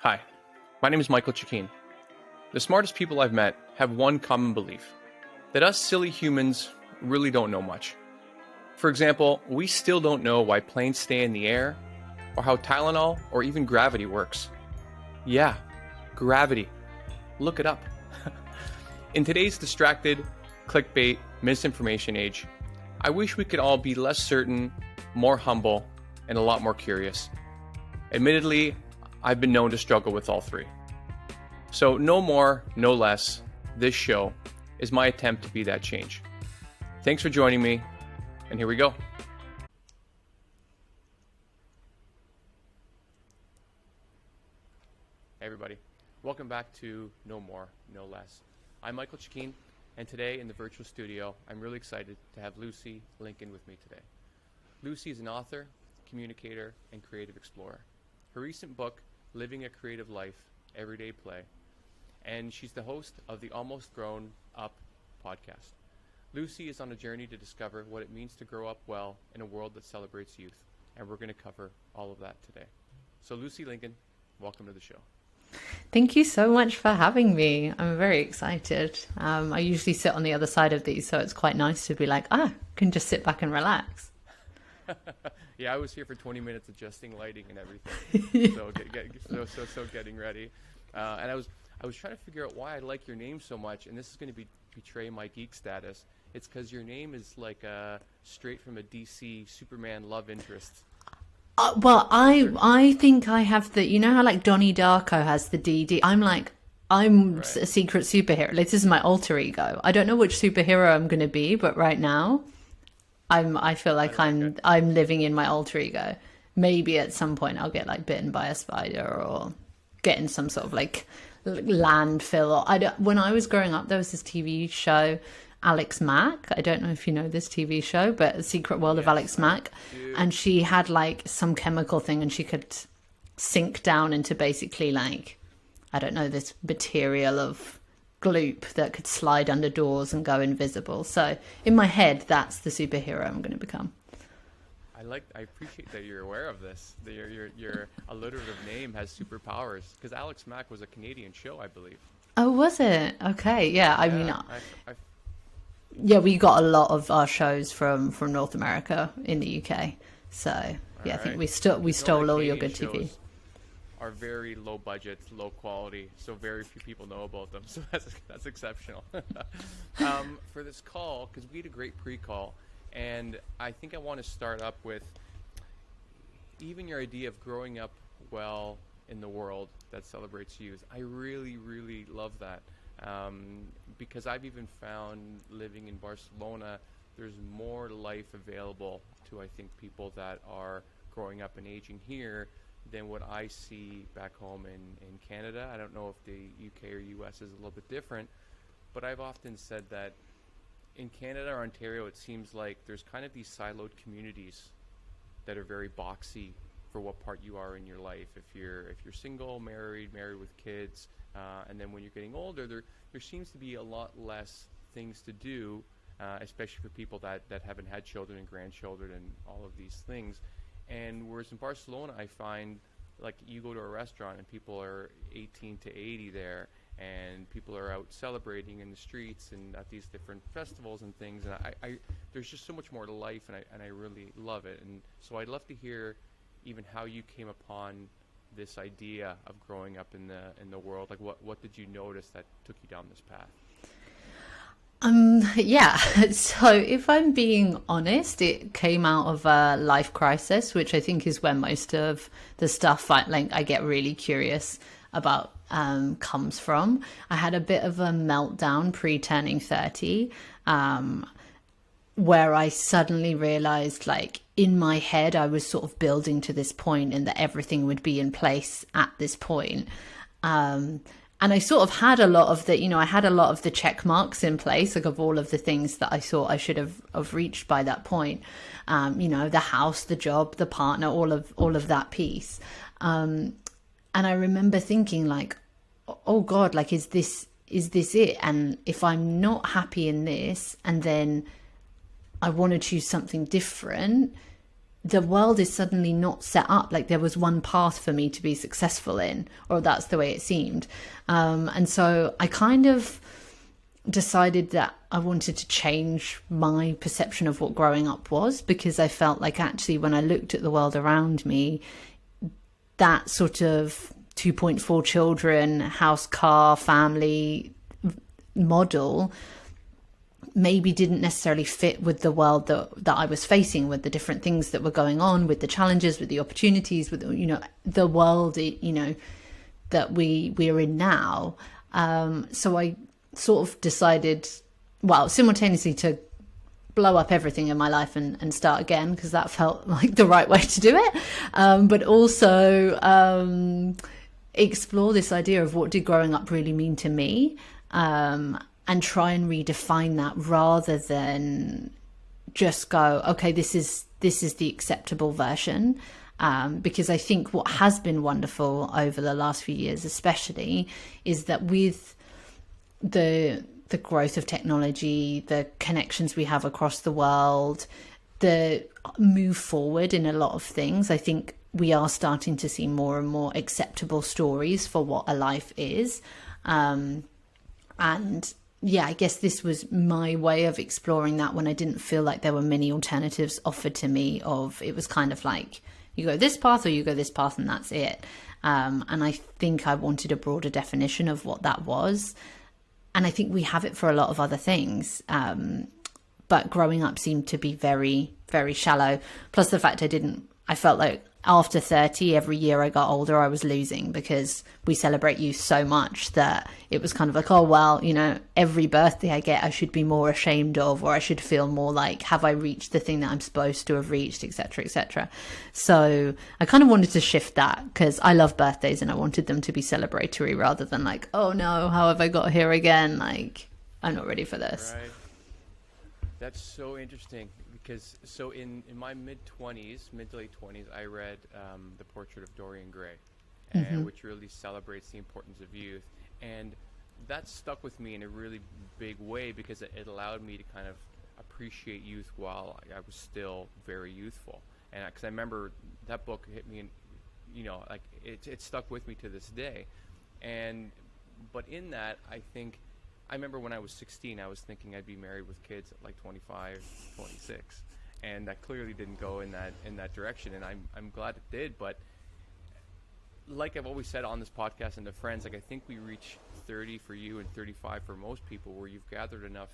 Hi, my name is Michael Chikeen. The smartest people I've met have one common belief, that us silly humans really don't know much. For example, we still don't know why planes stay in the air, or how Tylenol or even gravity works. Yeah, gravity. Look it up. In today's distracted, clickbait, misinformation age, I wish we could all be less certain, more humble, and a lot more curious. Admittedly, I've been known to struggle with all three. So no more, no less, this show is my attempt to be that change. Thanks for joining me, and here we go. Hey everybody, welcome back to No More, No Less. I'm Michael Chikeen, and today in the virtual studio, I'm really excited to have Lucie Lincoln with me today. Lucie is an author, communicator, and creative explorer. Her recent book, Living a Creative Life, Everyday Play, and she's the host of the Almost Grown Up podcast. Lucie is on a journey to discover what it means to grow up well in a world that celebrates youth, and we're going to cover all of that today. So Lucie Lincoln, welcome to the show. Thank you so much for having me. I'm very excited. I usually sit on the other side of these, so it's quite nice to be like, can just sit back and relax. Yeah, I was here for 20 minutes adjusting lighting and everything. So getting ready. And I was trying to figure out why I like your name so much, and this is going to betray my geek status. It's because your name is like straight from a DC Superman love interest. I think I have you know how like Donnie Darko has the DD? I'm right. A secret superhero. Like, this is my alter ego. I don't know which superhero I'm going to be, but right now I feel like I'm living in my alter ego. Maybe at some point I'll get like bitten by a spider or get in some sort of like landfill. When I was growing up, there was this TV show, Alex Mack. I don't know if you know this TV show, but The Secret World of Alex Mack. And she had like some chemical thing, and she could sink down into basically like, I don't know, this material of gloop that could slide under doors and go invisible. So in my head, that's the superhero I'm going to become. I appreciate that you're aware of this. That your alliterative name has superpowers, because Alex Mack was a Canadian show, I believe. Oh, was it? Okay, yeah. I mean, yeah, we got a lot of our shows from North America in the UK. So yeah, I think we stole all your good TV. Are very low budget, low quality, so very few people know about them. So that's exceptional. For this call, because we had a great pre-call, and I think I want to start up with even your idea of growing up well in the world that celebrates youth. I really, really love that, because I've even found living in Barcelona, there's more life available to, I think, people that are growing up and aging here than what I see back home in Canada. I don't know if the UK or US is a little bit different, but I've often said that in Canada or Ontario, it seems like there's kind of these siloed communities that are very boxy for what part you are in your life. If you're single, married with kids, and then when you're getting older, there seems to be a lot less things to do, especially for people that haven't had children and grandchildren and all of these things. And whereas in Barcelona, I find like you go to a restaurant and people are 18 to 80 there, and people are out celebrating in the streets and at these different festivals and things. And I there's just so much more to life, and I really love it. And so I'd love to hear even how you came upon this idea of growing up in the world. Like what did you notice that took you down this path? Yeah, so if I'm being honest, it came out of a life crisis, which I think is where most of the stuff I get really curious about comes from. I had a bit of a meltdown pre-turning 30, where I suddenly realized, like, in my head, I was sort of building to this point and that everything would be in place at this point. And I sort of had a lot of the check marks in place, like of all of the things that I thought I should have reached by that point. The house, the job, the partner, all of that piece. And I remember thinking like, oh God, like, is this it? And if I'm not happy in this, and then I want to choose something different, the world is suddenly not set up like there was one path for me to be successful in, or that's the way it seemed. And so I kind of decided that I wanted to change my perception of what growing up was, because I felt like actually when I looked at the world around me, that sort of 2.4 children, house, car, family model maybe didn't necessarily fit with the world that I was facing, with the different things that were going on, with the challenges, with the opportunities, with, you know, the world, you know, that we're in now. So I sort of decided, well, simultaneously to blow up everything in my life and start again, because that felt like the right way to do it. But also explore this idea of what did growing up really mean to me, and try and redefine that, rather than just go, okay, this is the acceptable version. Because I think what has been wonderful over the last few years, especially, is that with the growth of technology, the connections we have across the world, the move forward in a lot of things, I think we are starting to see more and more acceptable stories for what a life is. And yeah, I guess this was my way of exploring that when I didn't feel like there were many alternatives offered to me. It was kind of like, you go this path or you go this path and that's it. And I think I wanted a broader definition of what that was. And I think we have it for a lot of other things. But growing up seemed to be very, very shallow. Plus the fact I felt like after 30, every year I got older, I was losing, because we celebrate youth so much that it was kind of like, oh, well, you know, every birthday I get, I should be more ashamed of, or I should feel more like, have I reached the thing that I'm supposed to have reached, etc., etc. So I kind of wanted to shift that, because I love birthdays and I wanted them to be celebratory, rather than like, oh no, how have I got here again? Like, I'm not ready for this. Right. That's so interesting, because so in my mid to late 20s, I read The Portrait of Dorian Gray, which really celebrates the importance of youth. And that stuck with me in a really big way, because it allowed me to kind of appreciate youth while I was still very youthful. And because I remember that book hit me, and you know, like it stuck with me to this day. But in that, I remember when I was 16, I was thinking I'd be married with kids at like 25, 26, and that clearly didn't go in that direction. And I'm glad it did. But like I've always said on this podcast and to friends, like I think we reach 30 for you and 35 for most people, where you've gathered enough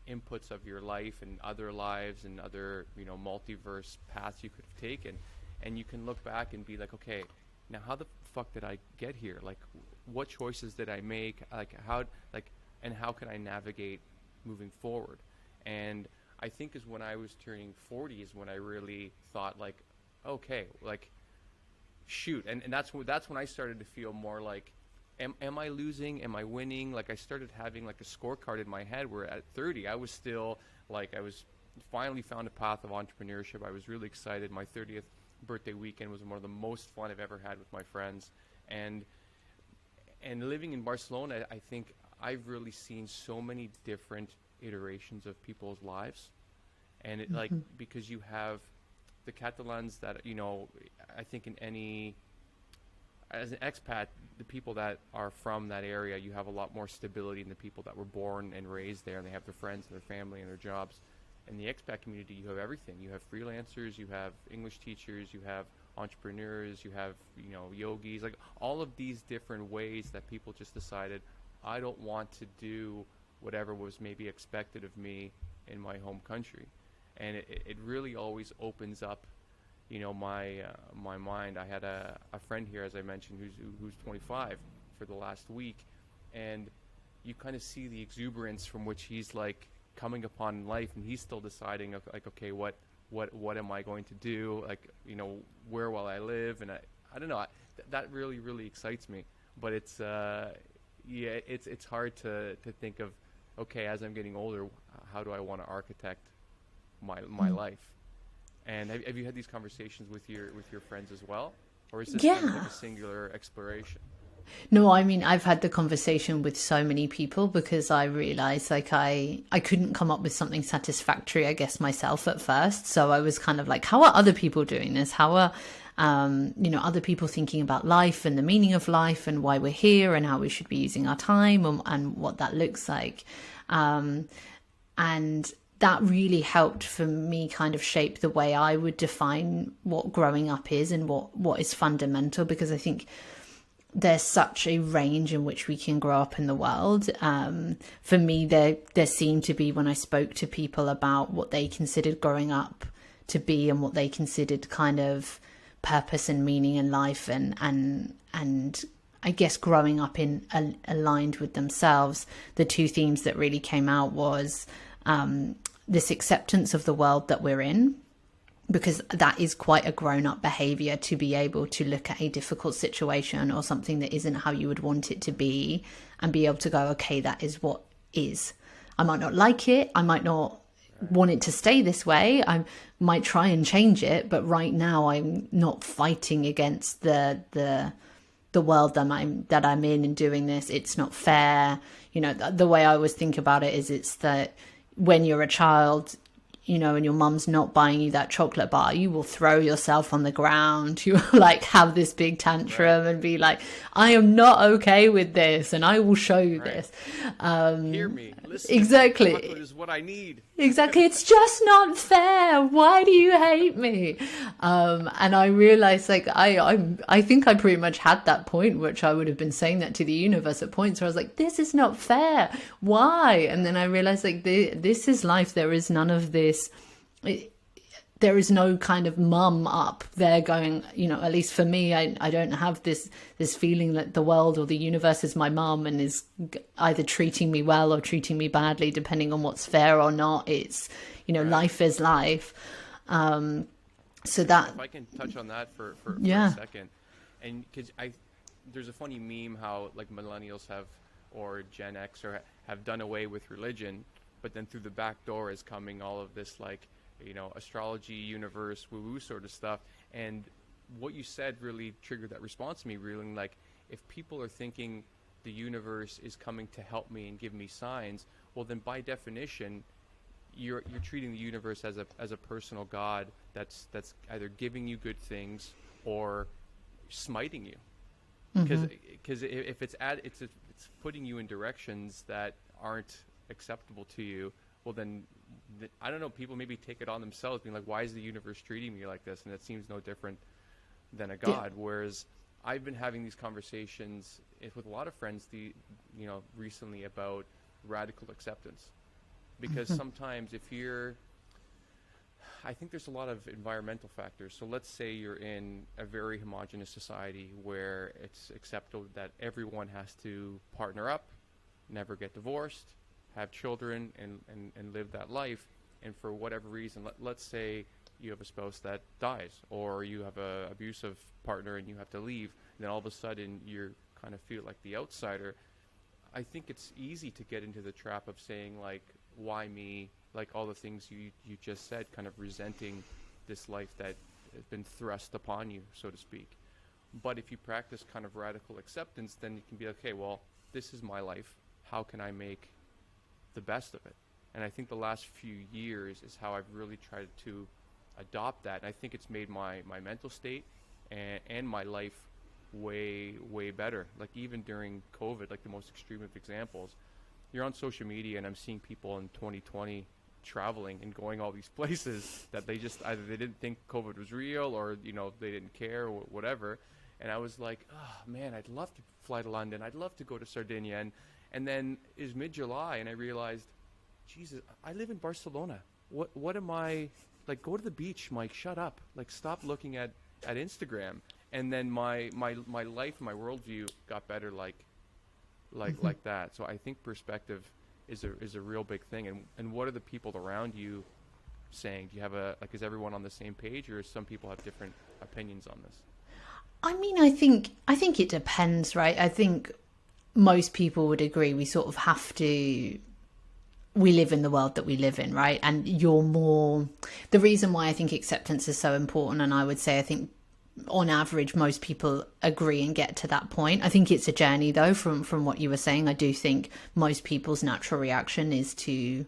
inputs of your life and other lives and other, you know, multiverse paths you could have taken, and you can look back and be like, okay, now how the fuck did I get here? Like, what choices did I make? And how can I navigate moving forward? And I think is when I was turning 40 is when I really thought, like, okay, like, shoot. And that's when I started to feel more like, am I losing? Am I winning? Like, I started having like a scorecard in my head where at 30, I was still like, I was finally found a path of entrepreneurship. I was really excited. My 30th birthday weekend was one of the most fun I've ever had with my friends. And living in Barcelona, I think I've really seen so many different iterations of people's lives. And it like, because you have the Catalans that, you know, I think as an expat, the people that are from that area, you have a lot more stability than the people that were born and raised there, and they have their friends and their family and their jobs. In the expat community, you have everything. You have freelancers, you have English teachers, you have entrepreneurs, you have, you know, yogis, like all of these different ways that people just decided, I don't want to do whatever was maybe expected of me in my home country. And it really always opens up, you know, my mind. I had a friend here, as I mentioned, who's 25 for the last week, and you kind of see the exuberance from which he's like coming upon life, and he's still deciding of like, okay, what am I going to do? Like, you know, where will I live? And I don't know. That really, really excites me. But it's it's hard to think of, okay, as I'm getting older, how do I want to architect my life? And have you had these conversations with your friends as well, or is this kind of like a singular exploration? No, I mean, I've had the conversation with so many people because I realized like I couldn't come up with something satisfactory, I guess, myself at first. So I was kind of like, how are other people doing this? How are, other people thinking about life and the meaning of life and why we're here and how we should be using our time and what that looks like. And that really helped for me kind of shape the way I would define what growing up is and what is fundamental, because I think there's such a range in which we can grow up in the world. For me, there seemed to be, when I spoke to people about what they considered growing up to be and what they considered kind of purpose and meaning in life, and I guess growing up in aligned with themselves, the two themes that really came out was this acceptance of the world that we're in, because that is quite a grown-up behavior, to be able to look at a difficult situation or something that isn't how you would want it to be and be able to go, okay, that is what is. I might not like it, I might not want it to stay this way, I might try and change it, but right now I'm not fighting against the world that I'm in and doing this. It's not fair. The way I always think about it is, it's that when you're a child, and your mum's not buying you that chocolate bar, you will throw yourself on the ground. You will like have this big tantrum and be like, I am not okay with this, and I will show you this. Hear me. Listen. Exactly. Chocolate is what I need. Exactly. It's just not fair. Why do you hate me? And I realized, like, I think I pretty much had that point, which I would have been saying that to the universe at points where I was like, this is not fair. Why? And then I realized, like, this is life. There is none of this. There is no kind of mum up there going, at least for me, I don't have this feeling that the world or the universe is my mum and is either treating me well or treating me badly, depending on what's fair or not. It's, life is life. So that... If I can touch on that for yeah. a second. And because there's a funny meme how like millennials or Gen X have done away with religion, but then through the back door is coming all of this like, astrology, universe, woo-woo sort of stuff. And what you said really triggered that response to me, really. Like, if people are thinking the universe is coming to help me and give me signs, well, then by definition, you're treating the universe as a personal God that's either giving you good things or smiting you. Because if it's putting you in directions that aren't acceptable to you, well then, I don't know, people maybe take it on themselves, being like, why is the universe treating me like this? And it seems no different than a God. Yeah. Whereas I've been having these conversations with a lot of friends recently about radical acceptance. Because sometimes I think there's a lot of environmental factors. So let's say you're in a very homogenous society where it's acceptable that everyone has to partner up, never get divorced, have children, and live that life. And for whatever reason, let's say you have a spouse that dies, or you have a abusive partner and you have to leave, and then all of a sudden you kind of feel like the outsider. I think it's easy to get into the trap of saying, like, why me? Like all the things you just said, kind of resenting this life that has been thrust upon you, so to speak. But if you practice kind of radical acceptance, then you can be like, okay, well, this is my life. How can I make the best of it? And I think the last few years is how I've really tried to adopt that. And I think it's made my mental state and my life way, way better. Like even during COVID, like the most extreme of examples, you're on social media and I'm seeing people in 2020 traveling and going all these places that they just either they didn't think COVID was real or they didn't care or whatever. And I was like, oh man, I'd love to fly to London. I'd love to go to Sardinia. And then it's mid-July and I realized, Jesus, I live in Barcelona. What am I, like, go to the beach, Mike, shut up. Like, stop looking at Instagram. And then my life, my worldview got better like that. So I think perspective is a real big thing. And what are the people around you saying? Do you have is everyone on the same page, or some people have different opinions on this? I mean, I think it depends, right? I think most people would agree we sort of have to, we live in the world that we live in, right? And the reason why I think acceptance is so important, and I would say I think on average, most people agree and get to that point. I think it's a journey, though, from what you were saying. I do think most people's natural reaction is to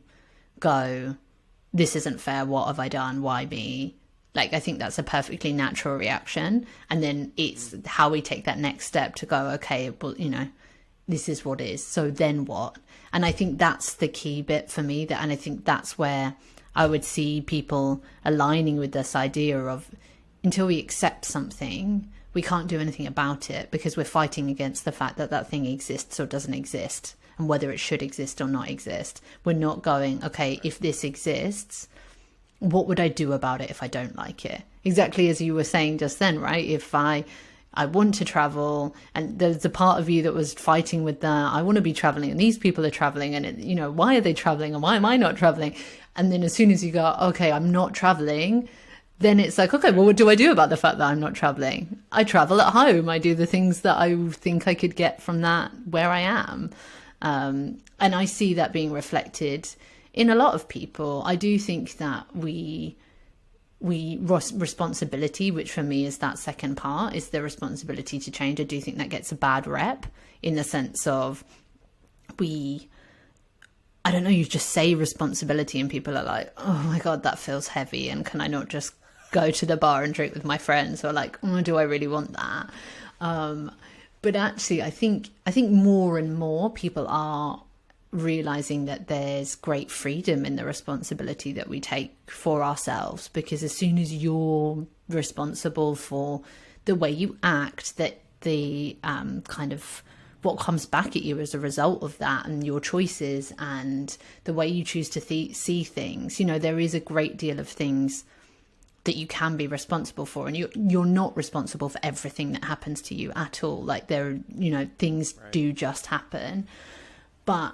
go, this isn't fair. What have I done? Why me? Like, I think that's a perfectly natural reaction. And then it's how we take that next step to go, okay, well, you know, this is what is. So then what? And I think that's the key bit for me. And I think that's where I would see people aligning with this idea of, until we accept something, we can't do anything about it, because we're fighting against the fact that that thing exists or doesn't exist, and whether it should exist or not exist. We're not going, okay, if this exists, what would I do about it if I don't like it? Exactly as you were saying just then, right? If I want to travel, and there's a part of you that was fighting with the, I want to be traveling, and these people are traveling, and you know, why are they traveling, and why am I not traveling? And then as soon as you go, okay, I'm not traveling, then it's like, okay, well, what do I do about the fact that I'm not traveling? I travel at home. I do the things that I think I could get from that where I am. And I see that being reflected in a lot of people. I do think that responsibility, which for me is that second part, is the responsibility to change. I do think that gets a bad rep, in the sense of I don't know, you just say responsibility and people are like, oh my God, that feels heavy. And can I not just go to the bar and drink with my friends? Or like, oh, do I really want that? But actually, I think more and more people are realizing that there's great freedom in the responsibility that we take for ourselves, because as soon as you're responsible for the way you act, that the kind of what comes back at you as a result of that, and your choices and the way you choose to see things, you know, there is a great deal of things that you can be responsible for, and you're not responsible for everything that happens to you at all. Like, there, you know, things do just happen, but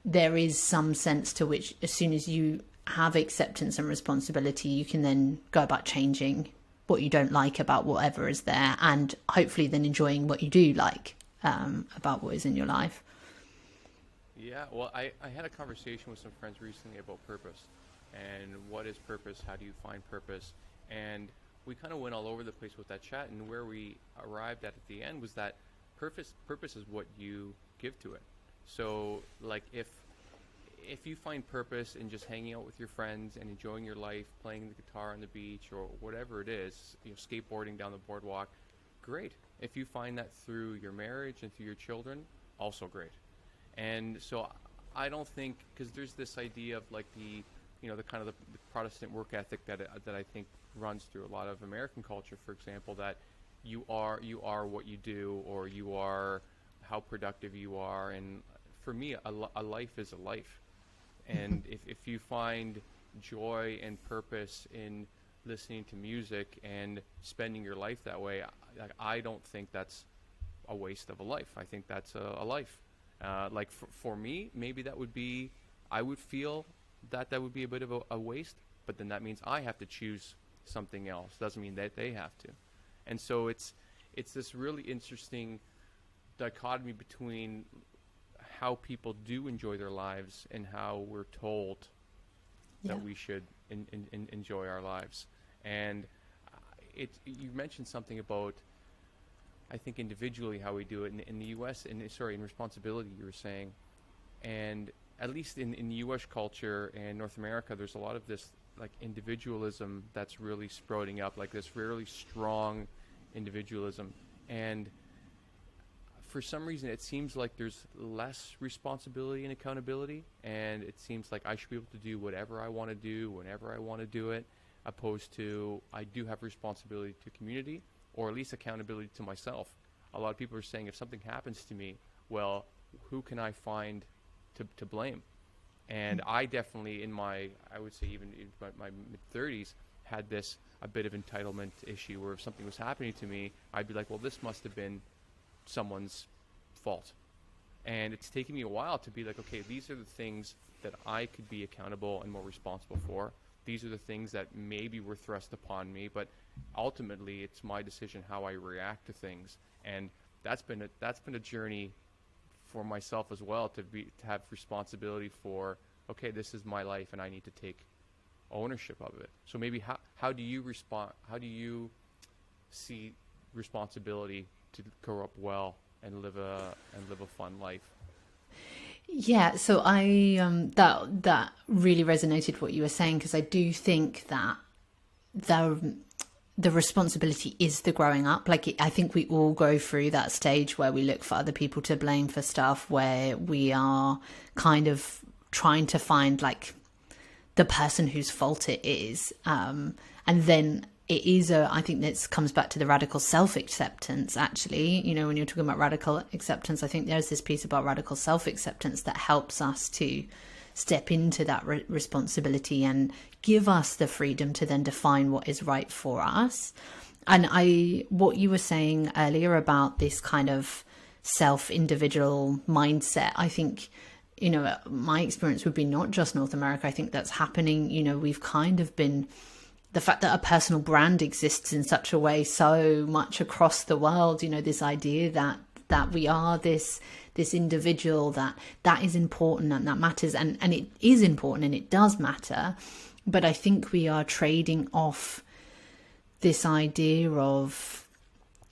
there is some sense to which, as soon as you have acceptance and responsibility, you can then go about changing what you don't like about whatever is there, and hopefully then enjoying what you do like about what is in your life. Yeah, well, I had a conversation with some friends recently about purpose, and what is purpose, how do you find purpose, and we kind of went all over the place with that chat, and where we arrived at the end was that purpose is what you give to it. So like, if you find purpose in just hanging out with your friends and enjoying your life, playing the guitar on the beach or whatever it is, you know, skateboarding down the boardwalk, great. If you find that through your marriage and through your children, also great. And so I don't think, because there's this idea of like the, you know, the kind of the Protestant work ethic that I think runs through a lot of American culture, for example, that you are what you do, or you are how productive you are. And for me, a life is a life. And if you find joy and purpose in listening to music and spending your life that way, I don't think that's a waste of a life. I think that's a life. Like for me, maybe that would be, I would feel that would be a bit of a waste, but then that means I have to choose something else. Doesn't mean that they have to. And so it's this really interesting dichotomy between how people do enjoy their lives and how we're told that we should enjoy our lives. And you mentioned something about, I think, individually how we do it in the U.S. in responsibility, you were saying. And at least in U.S. culture and North America, there's a lot of this like individualism that's really sprouting up, like this really strong individualism. And for some reason, it seems like there's less responsibility and accountability, and it seems like I should be able to do whatever I want to do whenever I want to do it, opposed to I do have responsibility to community, or at least accountability to myself. A lot of people are saying, if something happens to me, well, who can I find to blame? And I definitely, I would say even in my mid-30s, had a bit of entitlement issue, where if something was happening to me, I'd be like, well, this must have been someone's fault. And it's taken me a while to be like, okay, these are the things that I could be accountable and more responsible for. These are the things that maybe were thrust upon me, but ultimately it's my decision how I react to things. And that's been a journey for myself as well, to have responsibility for, okay, this is my life and I need to take ownership of it. So maybe how do you respond? How do you see responsibility to grow up well and live a fun life. Yeah, so I that really resonated what you were saying, because I do think that the responsibility is the growing up. Like, I think we all go through that stage where we look for other people to blame for stuff, where we are kind of trying to find like the person whose fault it is, and then it is I think this comes back to the radical self-acceptance, actually. You know, when you're talking about radical acceptance, I think there's this piece about radical self-acceptance that helps us to step into that responsibility and give us the freedom to then define what is right for us. And what you were saying earlier about this kind of self-individual mindset, I think, you know, my experience would be not just North America. I think that's happening. You know, we've kind of been, the fact that a personal brand exists in such a way so much across the world, you know, this idea that we are this individual, that is important and that matters, and it is important and it does matter. But I think we are trading off this idea of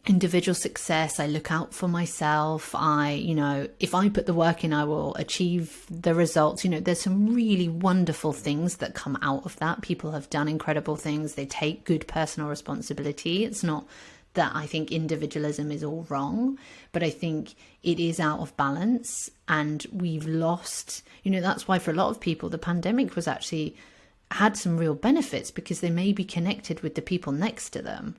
individual success. I look out for myself. You know, if I put the work in, I will achieve the results. You know, there's some really wonderful things that come out of that. People have done incredible things. They take good personal responsibility. It's not that I think individualism is all wrong, but I think it is out of balance, and we've lost, you know, that's why for a lot of people, the pandemic was actually had some real benefits, because they may be connected with the people next to them.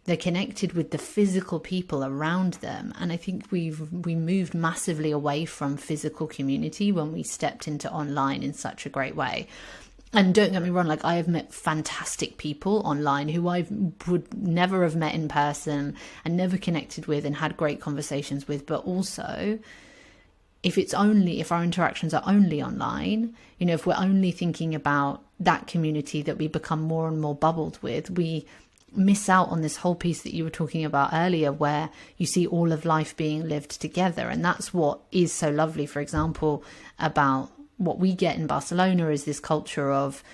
They're connected with the physical people around them. And I think we moved massively away from physical community when we stepped into online in such a great way. And don't get me wrong, like, I have met fantastic people online who I would never have met in person and never connected with and had great conversations with. But also, if our interactions are only online, you know, if we're only thinking about that community that we become more and more bubbled with, we miss out on this whole piece that you were talking about earlier, where you see all of life being lived together. And that's what is so lovely, for example, about what we get in Barcelona is this culture of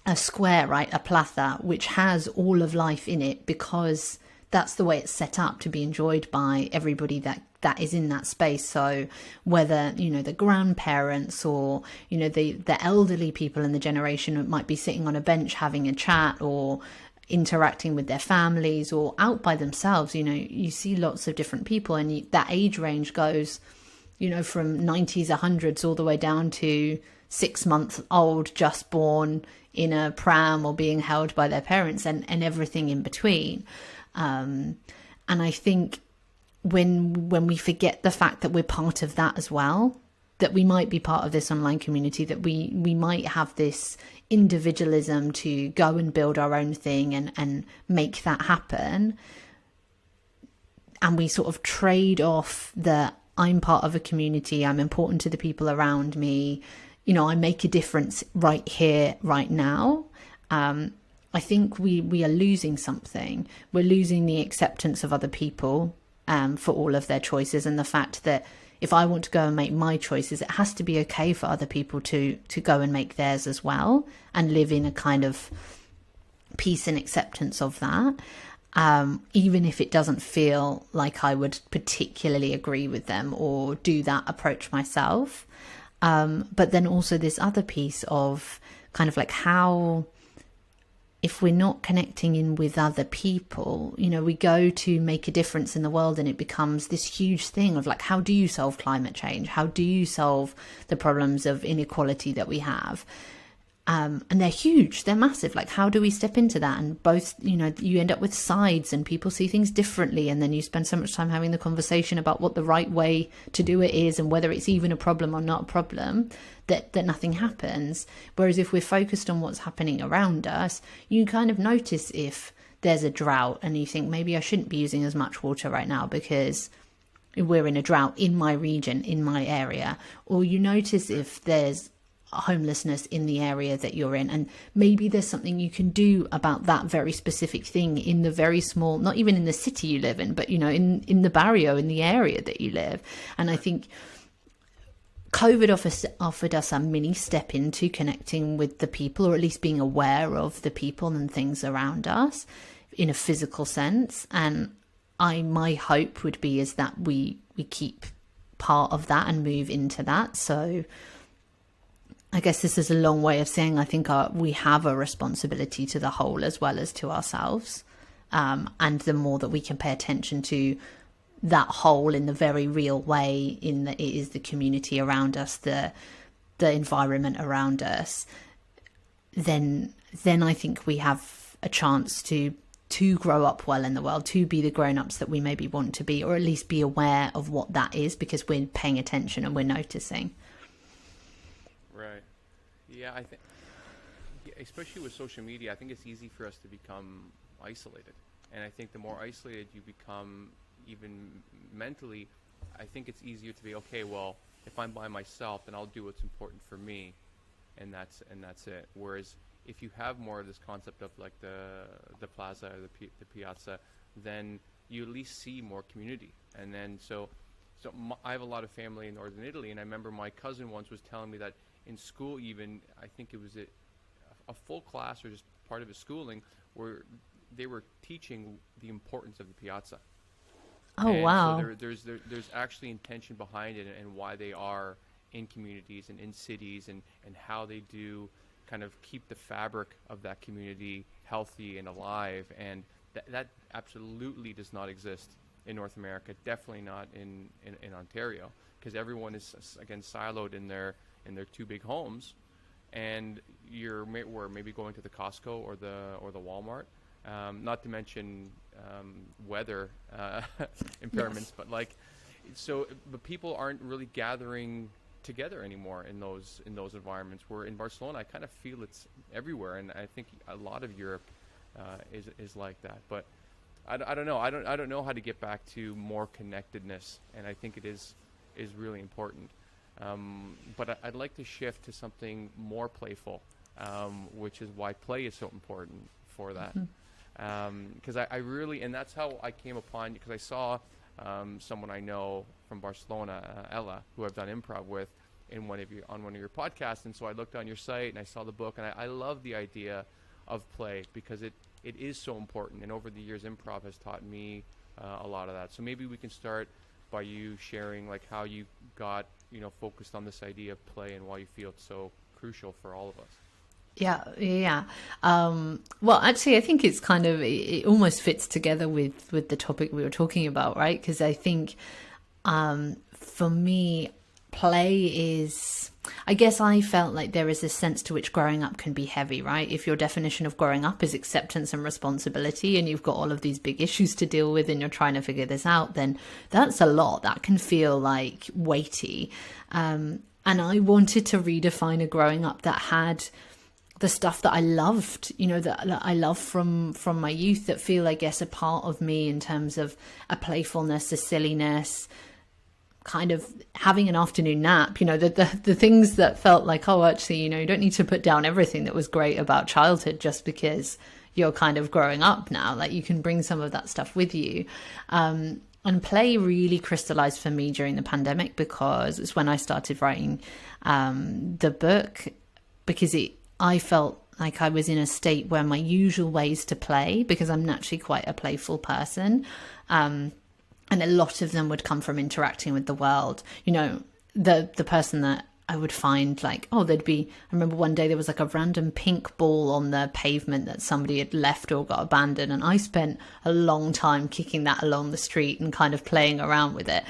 a square, right? A plaza, which has all of life in it, because that's the way it's set up to be enjoyed by everybody that is in that space. So whether, you know, the grandparents or, you know, the elderly people in the generation might be sitting on a bench having a chat or interacting with their families or out by themselves, you know, you see lots of different people, and that age range goes, you know, from 90s, 100s all the way down to 6-month-old just born in a pram or being held by their parents, and everything in between. And I think when we forget the fact that we're part of that as well, that we might be part of this online community, that we might have this individualism to go and build our own thing and make that happen, and we sort of trade off the I'm part of a community, I'm important to the people around me, you know, I make a difference right here, right now. I think we are losing something. We're losing the acceptance of other people for all of their choices, and the fact that if I want to go and make my choices, it has to be okay for other people to go and make theirs as well, and live in a kind of peace and acceptance of that. Even if it doesn't feel like I would particularly agree with them or do that approach myself. But then also this other piece of kind of like how, if we're not connecting in with other people, you know, we go to make a difference in the world and it becomes this huge thing of like, how do you solve climate change? How do you solve the problems of inequality that we have? And they're huge, they're massive. Like, how do we step into that? And both, you know, you end up with sides and people see things differently. And then you spend so much time having the conversation about what the right way to do it is and whether it's even a problem or not a problem, that nothing happens. Whereas if we're focused on what's happening around us, you kind of notice if there's a drought and you think, maybe I shouldn't be using as much water right now because we're in a drought in my region, in my area. Or you notice if there's homelessness in the area that you're in, and maybe there's something you can do about that very specific thing in the very small, not even in the city you live in, but, you know, in the barrio, in the area that you live. And I think COVID offered us a mini step into connecting with the people, or at least being aware of the people and things around us. in a physical sense. And my hope would be is that we keep part of that and move into that. So I guess this is a long way of saying I think we have a responsibility to the whole as well as to ourselves. And the more that we can pay attention to that whole in the very real way, in that it is the community around us, the environment around us, then I think we have a chance to grow up well in the world, to be the grown-ups that we maybe want to be, or at least be aware of what that is, because we're paying attention and we're noticing. Right. Yeah, I think, especially with social media, I think it's easy for us to become isolated. And I think the more isolated you become, even mentally, I think it's easier to be, okay, well, if I'm by myself, then I'll do what's important for me, and that's it. Whereas if you have more of this concept of like the plaza or the piazza, then you at least see more community. And then I have a lot of family in northern Italy, and I remember my cousin once was telling me that in school, even I think it was a full class or just part of his schooling where they were teaching the importance of the piazza. Oh, and wow. So there's actually intention behind it, and why they are in communities and in cities, and how they do kind of keep the fabric of that community healthy and alive. And that absolutely does not exist in North America, definitely not in Ontario, because everyone is, again, siloed in their two big homes, and we're maybe going to the Costco or the Walmart. Not to mention weather impairments, Yes. but people aren't really gathering together anymore in those environments. Where in Barcelona, I kind of feel it's everywhere, and I think a lot of Europe is like that. But I don't know. I don't know how to get back to more connectedness, and I think it is really important. But I'd like to shift to something more playful, which is why play is so important for that. Because I really, and that's how I came upon, because I saw someone I know from Barcelona, Ella, who I've done improv with, on one of your podcasts. And so I looked on your site and I saw the book, and I love the idea of play, because it is so important. And over the years, improv has taught me a lot of that. So maybe we can start by you sharing like how you got focused on this idea of play, and why you feel it's so crucial for all of us. Yeah. Well, actually, I think it's kind of, it almost fits together with the topic we were talking about, right? Because I think for me, play is, I guess I felt like there is a sense to which growing up can be heavy, right? If your definition of growing up is acceptance and responsibility, and you've got all of these big issues to deal with, and you're trying to figure this out, then that's a lot. That can feel like weighty. And I wanted to redefine a growing up that had the stuff that I loved, that I love from my youth, that feel, I guess, a part of me, in terms of a playfulness, a silliness, kind of having an afternoon nap, the things that felt like, oh, actually, you don't need to put down everything that was great about childhood just because you're kind of growing up now. Like, you can bring some of that stuff with you. And play really crystallized for me during the pandemic, because it's when I started writing the book, because I felt like I was in a state where my usual ways to play, because I'm naturally quite a playful person, and a lot of them would come from interacting with the world. The person that I would find, like, I remember one day there was like a random pink ball on the pavement that somebody had left or got abandoned, and I spent a long time kicking that along the street and kind of playing around with it.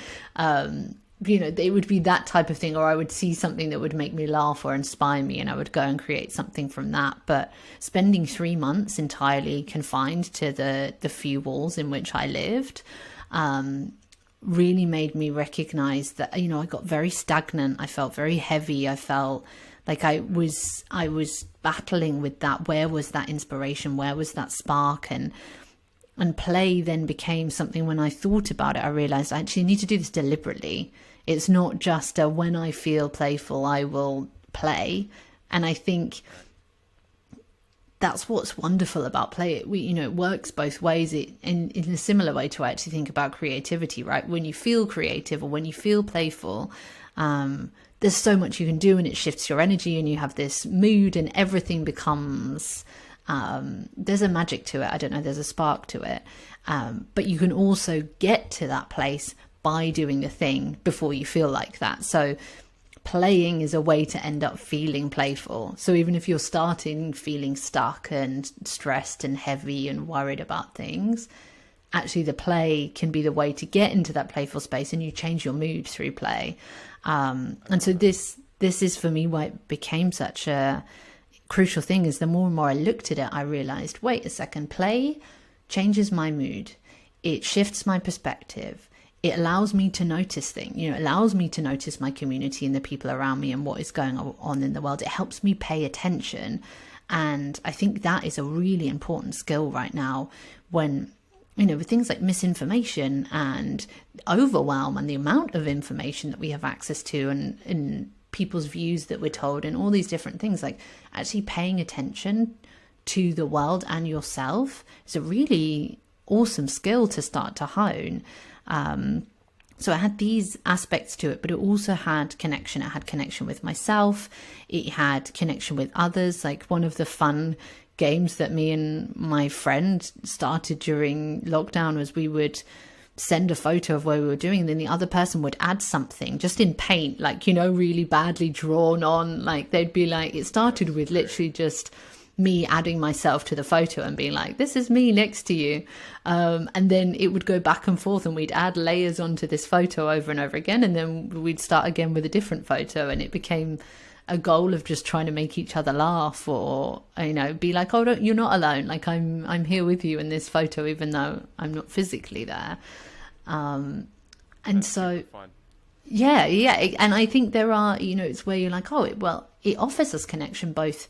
It would be that type of thing, or I would see something that would make me laugh or inspire me, and I would go and create something from that. But spending 3 months entirely confined to the few walls in which I lived really made me recognize that, I got very stagnant. I felt very heavy. I felt like I was battling with that. Where was that inspiration? Where was that spark? And play then became something, when I thought about it, I realized I actually need to do this deliberately. It's not just when I feel playful, I will play. And I think that's what's wonderful about play. It works both ways. In a similar way to, I actually think about creativity, right? When you feel creative or when you feel playful, there's so much you can do, and it shifts your energy, and you have this mood, and everything becomes There's a magic to it. I don't know, there's a spark to it. But you can also get to that place by doing the thing before you feel like that. So playing is a way to end up feeling playful. So even if you're starting feeling stuck and stressed and heavy and worried about things, actually the play can be the way to get into that playful space, and you change your mood through play. And so this is for me why it became such a crucial thing. Is the more and more I looked at it, I realized, wait a second, play changes my mood. It shifts my perspective. It allows me to notice things, it allows me to notice my community and the people around me and what is going on in the world. It helps me pay attention. And I think that is a really important skill right now when, with things like misinformation and overwhelm and the amount of information that we have access to and people's views that we're told and all these different things, like actually paying attention to the world and yourself is a really awesome skill to start to hone. So it had these aspects to it, but it also had connection. It had connection with myself. It had connection with others. Like one of the fun games that me and my friend started during lockdown was we would send a photo of what we were doing, and then the other person would add something just in paint, like, really badly drawn on. Like they'd be like, it started with literally just me adding myself to the photo and being like, this is me next to you. And then it would go back and forth and we'd add layers onto this photo over and over again. And then we'd start again with a different photo, and it became a goal of just trying to make each other laugh or, be like, oh, you're not alone. Like I'm here with you in this photo, even though I'm not physically there. And That's so, fun. yeah. And I think there are, it's where you're like, it offers us connection, both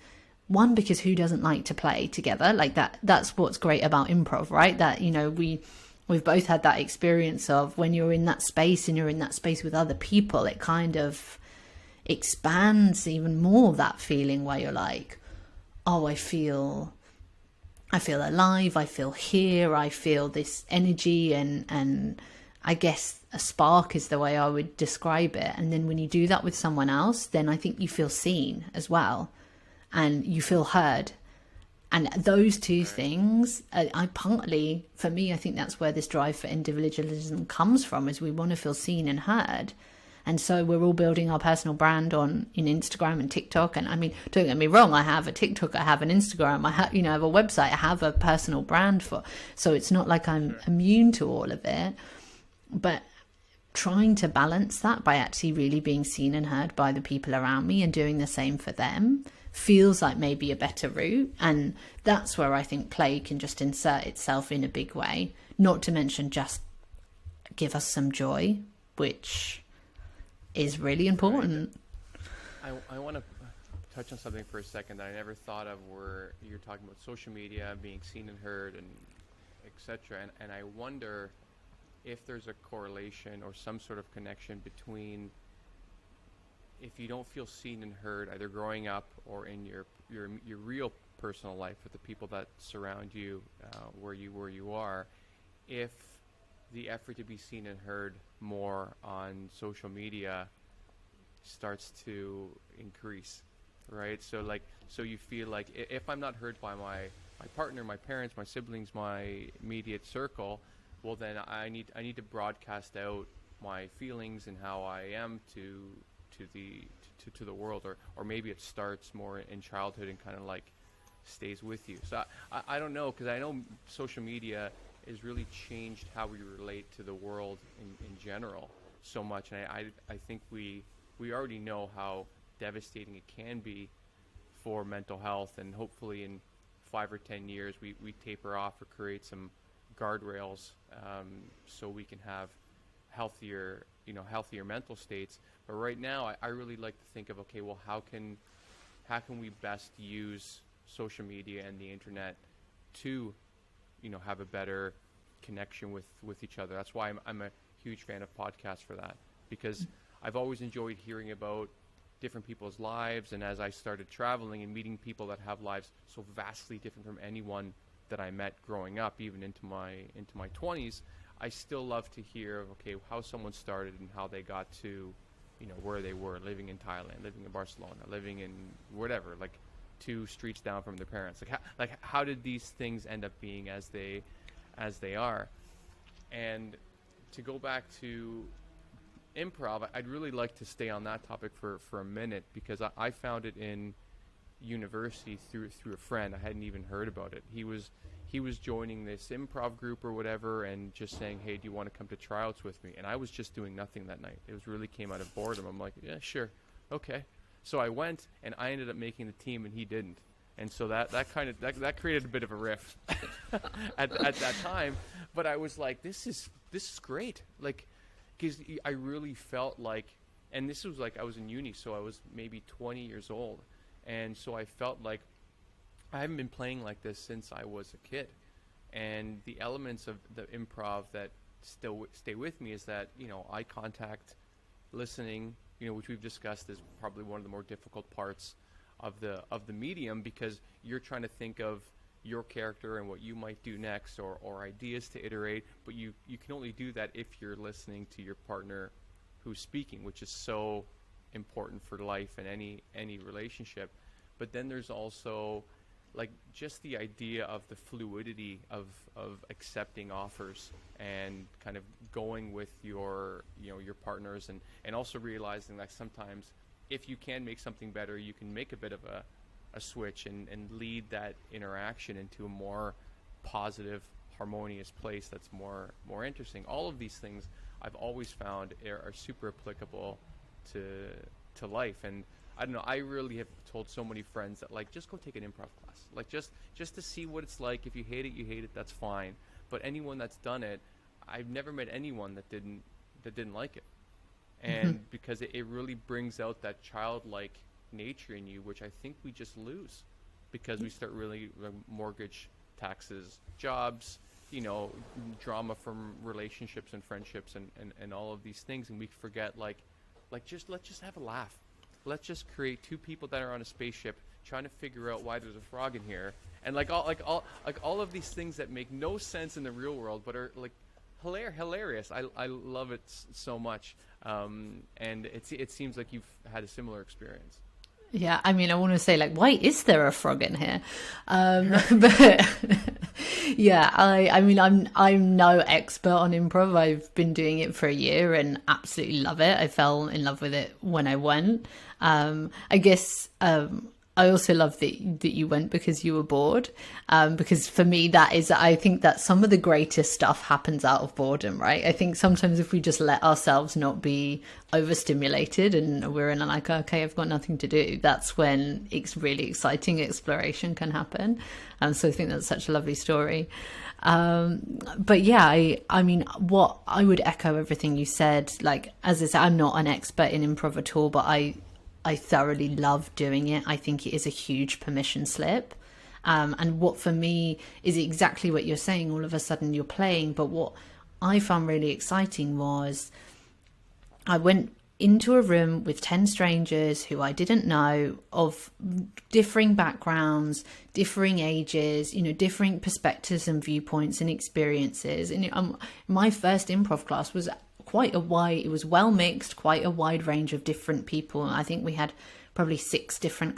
one, because who doesn't like to play together? Like that's what's great about improv, right? That, we've both had that experience of when you're in that space and you're in that space with other people, it kind of expands even more that feeling where you're like, oh, I feel alive, I feel here, I feel this energy, and I guess a spark is the way I would describe it. And then when you do that with someone else, then I think you feel seen as well, and you feel heard. And those two things, for me, I think that's where this drive for individualism comes from, is we want to feel seen and heard. And so we're all building our personal brand in Instagram and TikTok. And I mean, don't get me wrong, I have a TikTok, I have an Instagram, I have a website, I have a personal brand so it's not like I'm immune to all of it. But trying to balance that by actually really being seen and heard by the people around me and doing the same for them feels like maybe a better route. And that's where I think play can just insert itself in a big way, not to mention just give us some joy, which is really important. I want to touch on something for a second that I never thought of, where you're talking about social media, being seen and heard, and etc. And I wonder if there's a correlation or some sort of connection between, if you don't feel seen and heard, either growing up or in your real personal life with the people that surround you, where you are, if the effort to be seen and heard more on social media starts to increase, right? So you feel like if I'm not heard by my partner, my parents, my siblings, my immediate circle, well then I need to broadcast out my feelings and how I am to the world, or maybe it starts more in childhood and kind of like stays with you. So I don't know, because I know social media has really changed how we relate to the world in general so much, and I think we already know how devastating it can be for mental health, and hopefully in 5 or 10 years we taper off or create some guardrails so we can have healthier mental states. But right now I really like to think of, okay, well, how can we best use social media and the internet to have a better connection with each other. That's why I'm a huge fan of podcasts for that, because I've always enjoyed hearing about different people's lives, and as I started traveling and meeting people that have lives so vastly different from anyone that I met growing up, even into my 20s, I still love to hear, okay, how someone started and how they got to where they were, living in Thailand, living in Barcelona, living in whatever, like two streets down from their parents. Like how did these things end up being as they are? And to go back to improv, I'd really like to stay on that topic for a minute, because I found it in university through a friend. I hadn't even heard about it. He was joining this improv group or whatever, and just saying, hey, do you want to come to tryouts with me? And I was just doing nothing that night. It was really came out of boredom. I'm like, yeah, sure, okay. So I went, and I ended up making the team, and he didn't. And so that created a bit of a rift at that time. But I was like, this is great, like, because I really felt like, and this was like I was in uni, so I was maybe 20 years old, and so I felt like I haven't been playing like this since I was a kid. And the elements of the improv that still stay with me is that, eye contact, listening, which we've discussed is probably one of the more difficult parts of the medium, because you're trying to think of your character and what you might do next, or ideas to iterate, but you can only do that if you're listening to your partner who's speaking, which is so important for life and any relationship. But then there's also like just the idea of the fluidity of accepting offers and kind of going with your partners, and also realizing that sometimes if you can make something better, you can make a bit of a switch and lead that interaction into a more positive, harmonious place that's more interesting. All of these things I've always found are super applicable to life. And I don't know, I really have told so many friends that, like, just go take an improv class, like just to see what it's like. If you hate it, you hate it, that's fine. But anyone that's done it, I've never met anyone that didn't like it. And because it really brings out that childlike nature in you, which I think we just lose because we start really mortgage, taxes, jobs, drama from relationships and friendships and all of these things, and we forget let's just have a laugh. Let's just create two people that are on a spaceship trying to figure out why there's a frog in here, and all of these things that make no sense in the real world but are like hilarious. I love it so much, and it seems like you've had a similar experience. Yeah, I mean, I want to say, like, why is there a frog in here? But yeah, I mean, I'm no expert on improv. I've been doing it for a year and absolutely love it. I fell in love with it when I went. I guess I also love that you went because you were bored. Because for me, I think that some of the greatest stuff happens out of boredom, right? I think sometimes if we just let ourselves not be overstimulated and we're in like, okay, I've got nothing to do, that's when it's really exciting exploration can happen. So I think that's such a lovely story. But yeah, I mean, what I would echo everything you said. Like, as I said, I'm not an expert in improv at all, but I thoroughly love doing it. I think it is a huge permission slip. And what for me is exactly what you're saying. All of a sudden you're playing. But what I found really exciting was I went into a room with 10 strangers who I didn't know, of differing backgrounds, differing ages, different perspectives and viewpoints and experiences. And my first improv class was it was well mixed, quite a wide range of different people. I think we had probably 6 different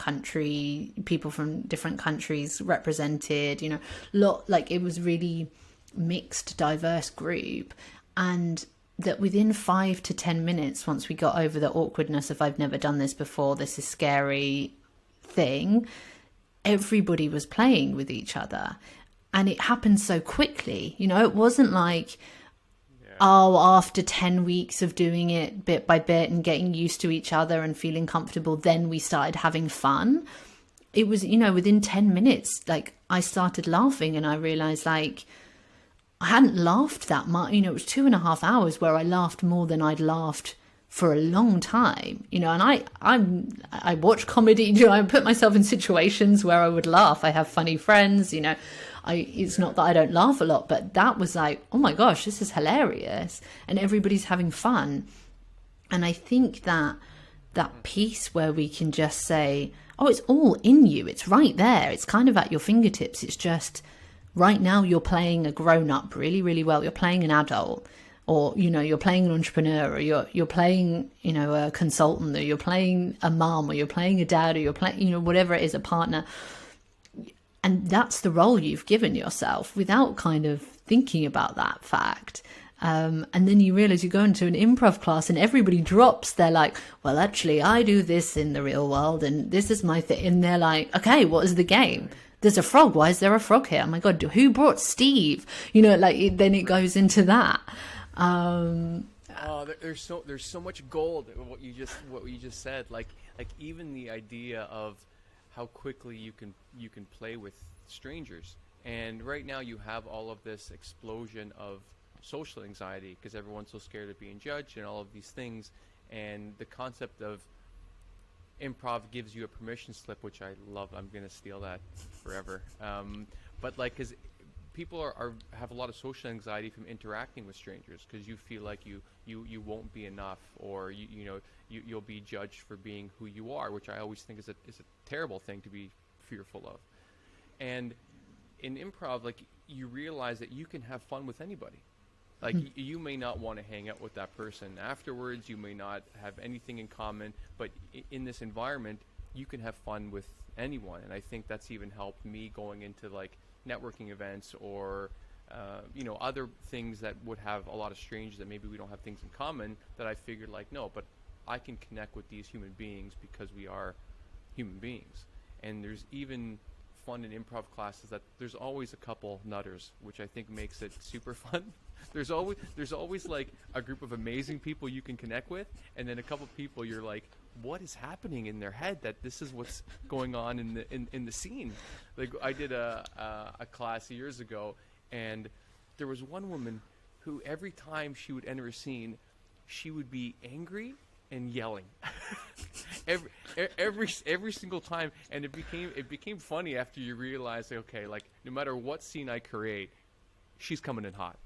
people from different countries represented, it was really mixed, diverse group. And that within 5 to 10 minutes, once we got over the awkwardness of I've never done this before, this is scary thing, everybody was playing with each other. And it happened so quickly. It wasn't like, after 10 weeks of doing it bit by bit and getting used to each other and feeling comfortable, then we started having fun. It was, within 10 minutes, like, I started laughing and I realized, like, I hadn't laughed that much. It was 2.5 hours where I laughed more than I'd laughed for a long time, and I watch comedy, I put myself in situations where I would laugh. I have funny friends, it's not that I don't laugh a lot, but that was like, oh my gosh, this is hilarious. And everybody's having fun. And I think that piece where we can just say, oh, it's all in you. It's right there. It's kind of at your fingertips. It's just right now you're playing a grown up really, really well. You're playing an adult, or you're playing an entrepreneur, or you're playing a consultant, or you're playing a mom, or you're playing a dad, or you're playing whatever it is, a partner, and that's the role you've given yourself without kind of thinking about that fact. And then you realize you go into an improv class and everybody drops. They're like, well, actually, I do this in the real world and this is my thing. And they're like, okay, what is the game? There's a frog. Why is there a frog here? Oh my God, who brought Steve? Then it goes into that. There's so much gold in what you just said. Like even the idea of how quickly you can play with strangers. And right now you have all of this explosion of social anxiety because everyone's so scared of being judged and all of these things. And the concept of improv gives you a permission slip, which I love. I'm going to steal that forever. But because people have a lot of social anxiety from interacting with strangers because you feel like you won't be enough, or you'll be judged for being who you are, which I always think is a terrible thing to be fearful of. And in improv, you realize that you can have fun with anybody. You may not want to hang out with that person afterwards. You may not have anything in common, but in this environment, you can have fun with anyone. And I think that's even helped me going into networking events or other things that would have a lot of strangers that maybe we don't have things in common, that I figured no, but I can connect with these human beings because we are human beings. And there's even fun in improv classes that there's always a couple nutters, which I think makes it super fun. There's always a group of amazing people you can connect with, and then a couple people you're like, what is happening in their head that this is what's going on in the scene? I did a class years ago, and there was one woman who every time she would enter a scene, she would be angry and yelling every single time, and it became funny after you realize, okay, no matter what scene I create, she's coming in hot.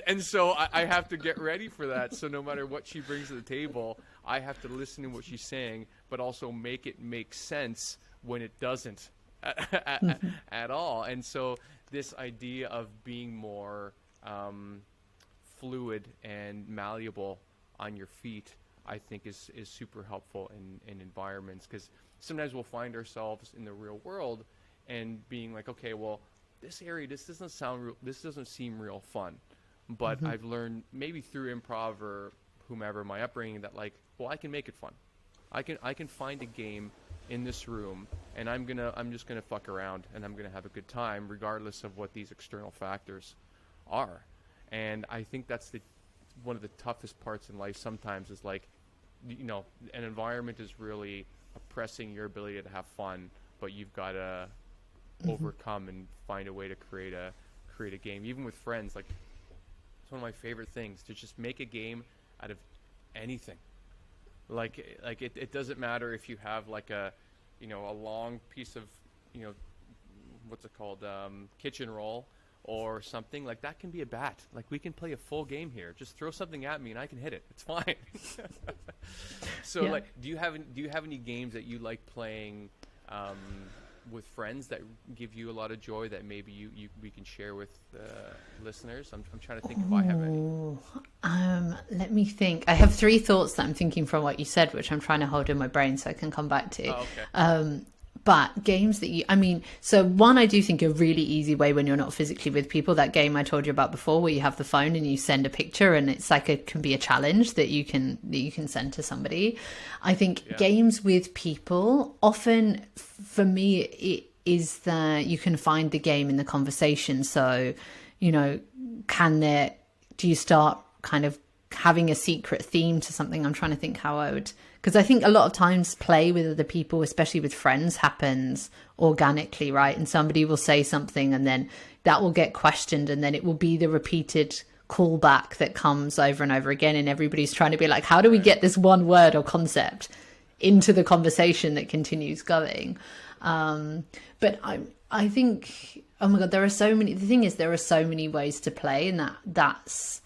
and so I have to get ready for that. So no matter what she brings to the table, I have to listen to what she's saying, but also make it make sense when it doesn't at all. And so this idea of being more fluid and malleable on your feet, I think is super helpful in environments, because sometimes we'll find ourselves in the real world and being like, okay, well, this area, this doesn't seem real fun, but I've learned maybe through improv or whomever, my upbringing, that well, I can make it fun. I can find a game in this room, and I'm just gonna fuck around, and I'm gonna have a good time regardless of what these external factors are. And I think that's one of the toughest parts in life sometimes, is an environment is really oppressing your ability to have fun, but you've got to overcome and find a way to create a game. Even with friends, it's one of my favorite things to just make a game out of anything. It doesn't matter if you have a long piece of what's it called, kitchen roll or something. That can be a bat. We can play a full game here. Just throw something at me and I can hit it. It's fine. So yeah. Do you have any games that you like playing with friends that give you a lot of joy that maybe we can share with listeners? I'm trying to think if I have any. Let me think. I have 3 thoughts that I'm thinking from what you said, which I'm trying to hold in my brain so I can come back to. Oh, okay. But games that so one, I do think a really easy way when you're not physically with people, that game I told you about before, where you have the phone and you send a picture, and it's it can be a challenge that you can send to somebody. I think games with people, often for me, it is that you can find the game in the conversation. So, do you start kind of having a secret theme to something? I'm trying to think how I would, because I think a lot of times play with other people, especially with friends, happens organically, right? And somebody will say something and then that will get questioned, and then it will be the repeated callback that comes over and over again, and everybody's trying to be like, how do we get this one word or concept into the conversation that continues going? But I think, oh my God, the thing is, there are so many ways to play, and that's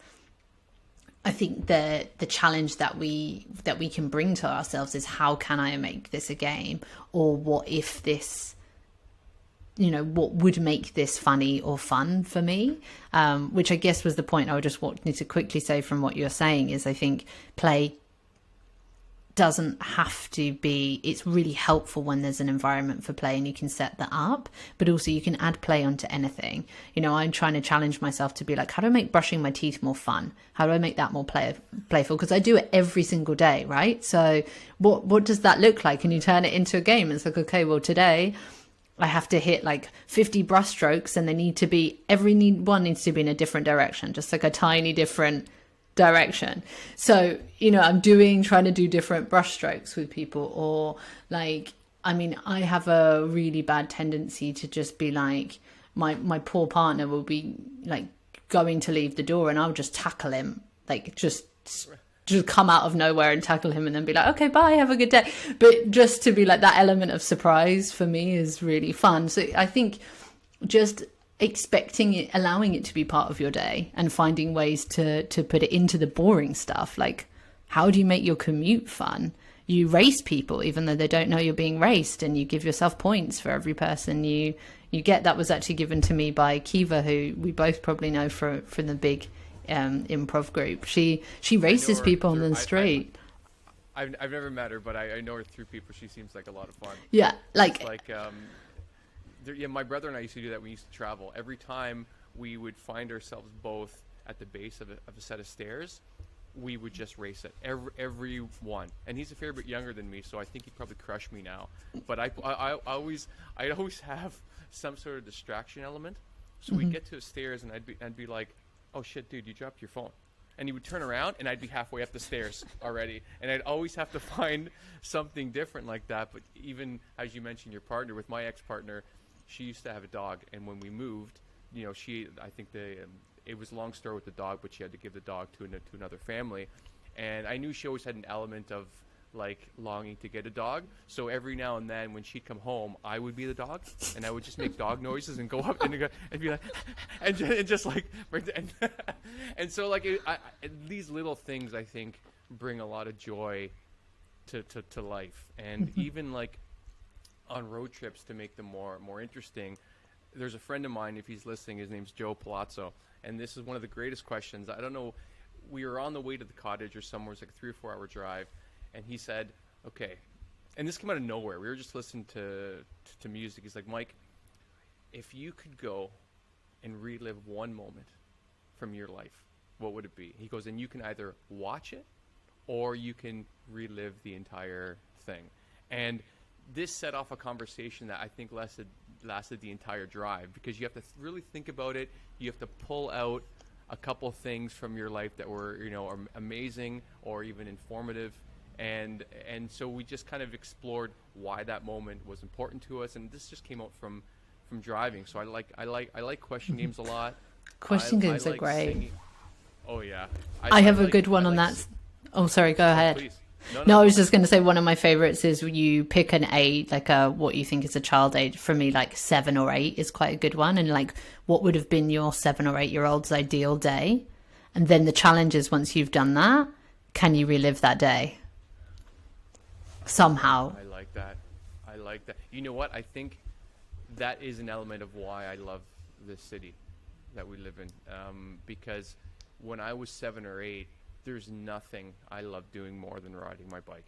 I think the challenge that we can bring to ourselves is, how can I make this a game? Or what if this what would make this funny or fun for me, which I guess was the point I just wanted to quickly say from what you're saying is I think play doesn't have to be, it's really helpful when there's an environment for play and you can set that up, but also you can add play onto anything. I'm trying to challenge myself to be like, how do I make brushing my teeth more fun? How do I make that more playful? Because I do it every single day, right? So what does that look like? And you turn it into a game. It's like, okay, well, today I have to hit like 50 brush strokes and every one needs to be in a different direction, just like a tiny different direction. So, I'm trying to do different brush strokes with people, or like, I have a really bad tendency to just be like, my poor partner will be like going to leave the door and I'll just tackle him, like just come out of nowhere and tackle him and then be like, okay, bye, have a good day. But just to be like, that element of surprise for me is really fun. So I think just expecting it, allowing it to be part of your day and finding ways to put it into the boring stuff. Like, how do you make your commute fun? You race people even though they don't know you're being raced, and you give yourself points for every person you get. That was actually given to me by Kiva, who we both probably know from the big improv group. She races people on the street. I've never met her, but I know her through people. She seems like a lot of fun. Yeah, like my brother and I used to do that. We used to travel. Every time we would find ourselves both at the base of a set of stairs, we would just race it. Every one. And he's a fair bit younger than me, so I think he'd probably crush me now. But I always have some sort of distraction element. So we'd get to the stairs, and I'd be like, "Oh shit, dude, you dropped your phone." And he would turn around, and I'd be halfway up the stairs already. And I'd always have to find something different like that. But even as you mentioned, your partner, with my ex-partner, she used to have a dog, and when we moved, it was a long story with the dog, but she had to give the dog to another family, and I knew she always had an element of like longing to get a dog. So every now and then, when she'd come home, I would be the dog, and I would just make dog noises and go up and be like, and just like, and so like these little things I think bring a lot of joy to life, and even like on road trips to make them more interesting. There's a friend of mine, if he's listening, his name's Joe Palazzo, and this is one of the greatest questions. I don't know, we were on the way to the cottage or somewhere, it's like a 3 or 4 hour drive, and he said, okay, and this came out of nowhere, we were just listening to music. He's like, Mike, if you could go and relive one moment from your life, what would it be? He goes, and you can either watch it or you can relive the entire thing. And this set off a conversation that I think lasted the entire drive, because you have to really think about it. You have to pull out a couple things from your life that were, are amazing or even informative, and so we just kind of explored why that moment was important to us, and this just came out from driving. So I like question games a lot. Question games are great. Singing. Oh yeah, I have a good one on that. Oh, sorry, go ahead. Please. No, I was just going to say one of my favorites is you pick an age, like what you think is a child age. For me, like 7 or 8 is quite a good one. And like, what would have been your 7 or 8 year old's ideal day? And then the challenge is, once you've done that, can you relive that day somehow? I like that. You know what? I think that is an element of why I love this city that we live in. Because when I was 7 or 8, there's nothing I love doing more than riding my bike.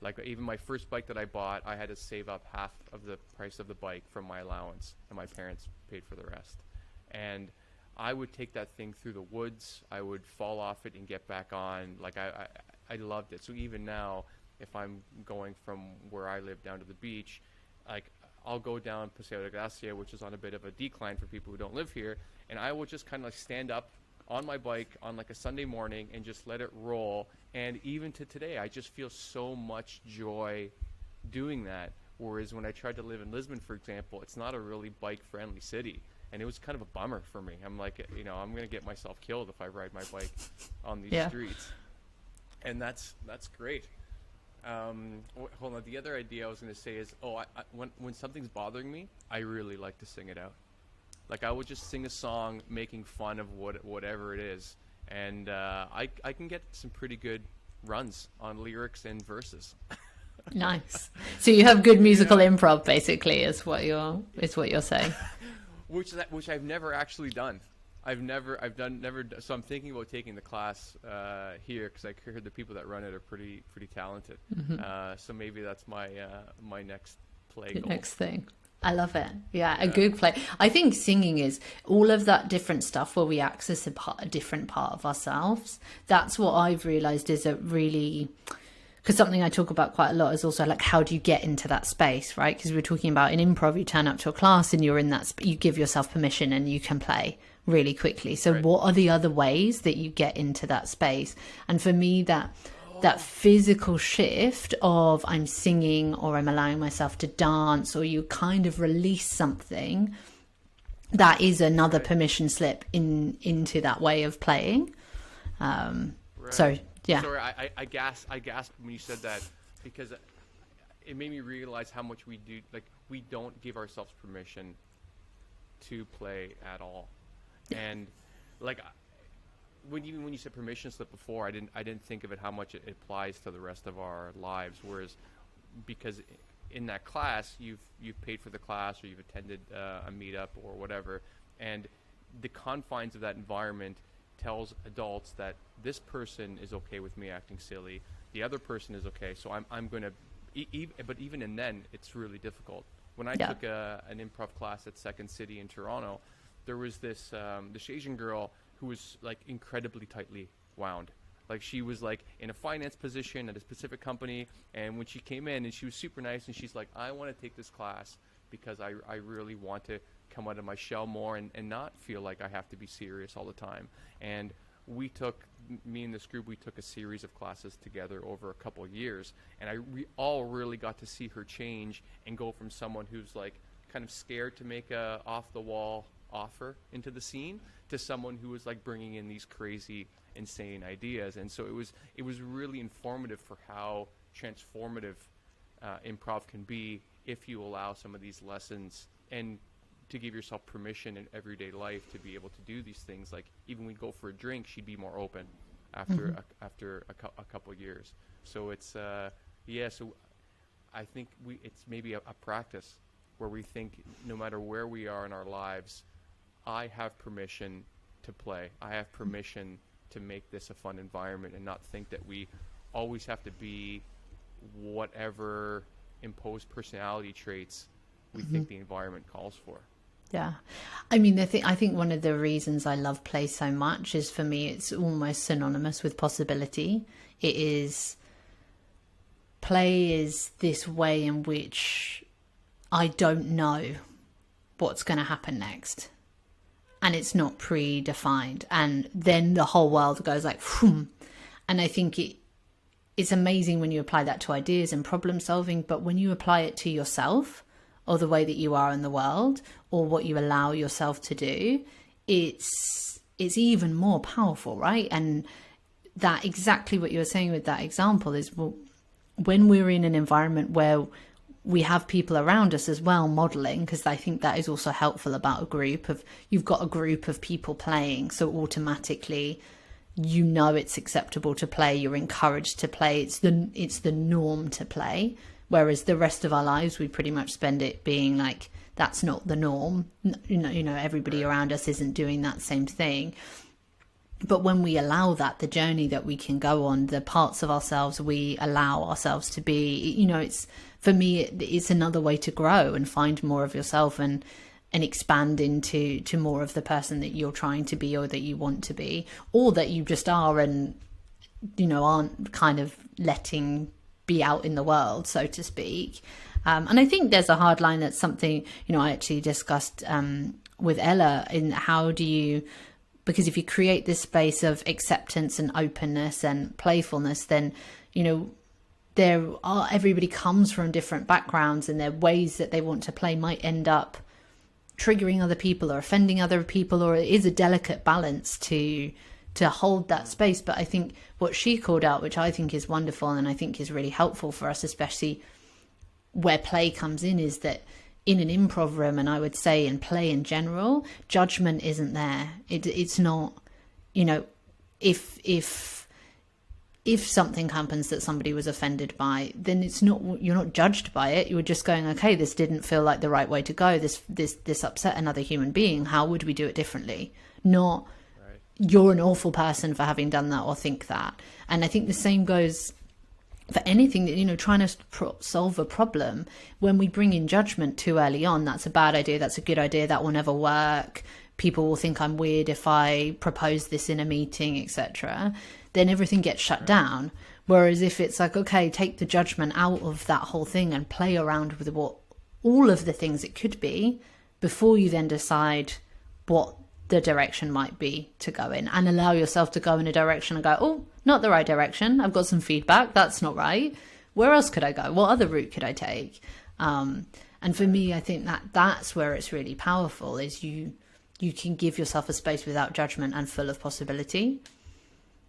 Like, even my first bike that I bought, I had to save up half of the price of the bike from my allowance, and my parents paid for the rest. And I would take that thing through the woods. I would fall off it and get back on. Like, I loved it. So even now, if I'm going from where I live down to the beach, like, I'll go down Paseo de Gracia, which is on a bit of a decline for people who don't live here, and I will just kind of like stand up on my bike on like a Sunday morning and just let it roll. And even to today, I just feel so much joy doing that. Whereas when I tried to live in Lisbon, for example, it's not a really bike-friendly city, and it was kind of a bummer for me. I'm like, I'm going to get myself killed if I ride my bike on these streets. And that's great. Hold on. The other idea I was going to say is, when something's bothering me, I really like to sing it out. Like, I would just sing a song making fun of whatever it is, and I can get some pretty good runs on lyrics and verses. Nice. So you have good musical improv, basically, is what you're saying. which I've never actually done. So I'm thinking about taking the class here, because I heard the people that run it are pretty talented. So maybe that's my my next play goal. Next thing. I love it. Yeah, a good play. I think singing is all of that different stuff where we access a different part of ourselves. That's what I've realized is a really, because something I talk about quite a lot is also like, how do you get into that space, right? Because we're talking about in improv, you turn up to a class and you're in that, you give yourself permission and you can play really quickly. So what are the other ways that you get into that space? And for me, that physical shift of I'm singing or I'm allowing myself to dance, or you kind of release something, that is another permission slip into that way of playing. So yeah. Sorry, I gasped when you said that, because it made me realize how much we do. Like, we don't give ourselves permission to play at all. And like, when you said permission slip before, I didn't think of it, how much it applies to the rest of our lives. Whereas, because in that class, you've paid for the class, or you've attended a meetup or whatever, and the confines of that environment tells adults that this person is okay with me acting silly, the other person is okay, so I'm going to. But even in then, it's really difficult. When I took an improv class at Second City in Toronto, there was this Asian girl who was like incredibly tightly wound. Like, she was like in a finance position at a specific company, and when she came in, and she was super nice, and she's like, I want to take this class because I really want to come out of my shell more and not feel like I have to be serious all the time. And me and this group, we took a series of classes together over a couple of years, and all really got to see her change and go from someone who's like kind of scared to make a off the wall offer into the scene to someone who was like bringing in these crazy, insane ideas. And so it was really informative for how transformative improv can be if you allow some of these lessons, and to give yourself permission in everyday life to be able to do these things. Like, even when we go for a drink, she'd be more open after a couple of years. So it's so I think it's maybe a practice where we think, no matter where we are in our lives, I have permission to play. I have permission to make this a fun environment, and not think that we always have to be whatever imposed personality traits we think the environment calls for. Yeah. I mean, I think one of the reasons I love play so much is, for me, it's almost synonymous with possibility. Play is this way in which I don't know what's going to happen next. And it's not predefined. And then the whole world goes like, phoom. And I think it's amazing when you apply that to ideas and problem solving, but when you apply it to yourself, or the way that you are in the world, or what you allow yourself to do, it's even more powerful, right? And that, exactly what you were saying with that example, is, well, when we're in an environment where we have people around us as well modeling, because I think that is also helpful about a group of, you've got a group of people playing, so automatically it's acceptable to play, you're encouraged to play, it's the norm to play. Whereas the rest of our lives, we pretty much spend it being like, that's not the norm. You know, everybody around us isn't doing that same thing. But when we allow that, the journey that we can go on, the parts of ourselves we allow ourselves to be, it's, for me, it's another way to grow and find more of yourself and expand into more of the person that you're trying to be, or that you want to be, or that you just are and, aren't kind of letting be out in the world, so to speak. And I think there's a hard line. That's something, I actually discussed with Ella, in how do you, because if you create this space of acceptance and openness and playfulness, then, everybody comes from different backgrounds, and their ways that they want to play might end up triggering other people or offending other people, or it is a delicate balance to hold that space. But I think what she called out, which I think is wonderful and I think is really helpful for us, especially where play comes in, is that in an improv room, and I would say in play in general, judgment isn't there. It's not, if if something happens that somebody was offended by, then you're not judged by it. You're just going, okay, this didn't feel like the right way to go. This upset another human being. How would we do it differently? Not Right. you're an awful person for having done that or think that. And I think the same goes for anything that, trying to solve a problem. When we bring in judgment too early on, that's a bad idea, that's a good idea, that will never work, people will think I'm weird if I propose this in a meeting, etc., then everything gets shut down. Whereas if it's like, okay, take the judgment out of that whole thing and play around with what all of the things it could be before you then decide what the direction might be to go in, and allow yourself to go in a direction and go, oh, not the right direction, I've got some feedback, that's not right, where else could I go, what other route could I take? And for me, I think that's where it's really powerful, is you can give yourself a space without judgment and full of possibility,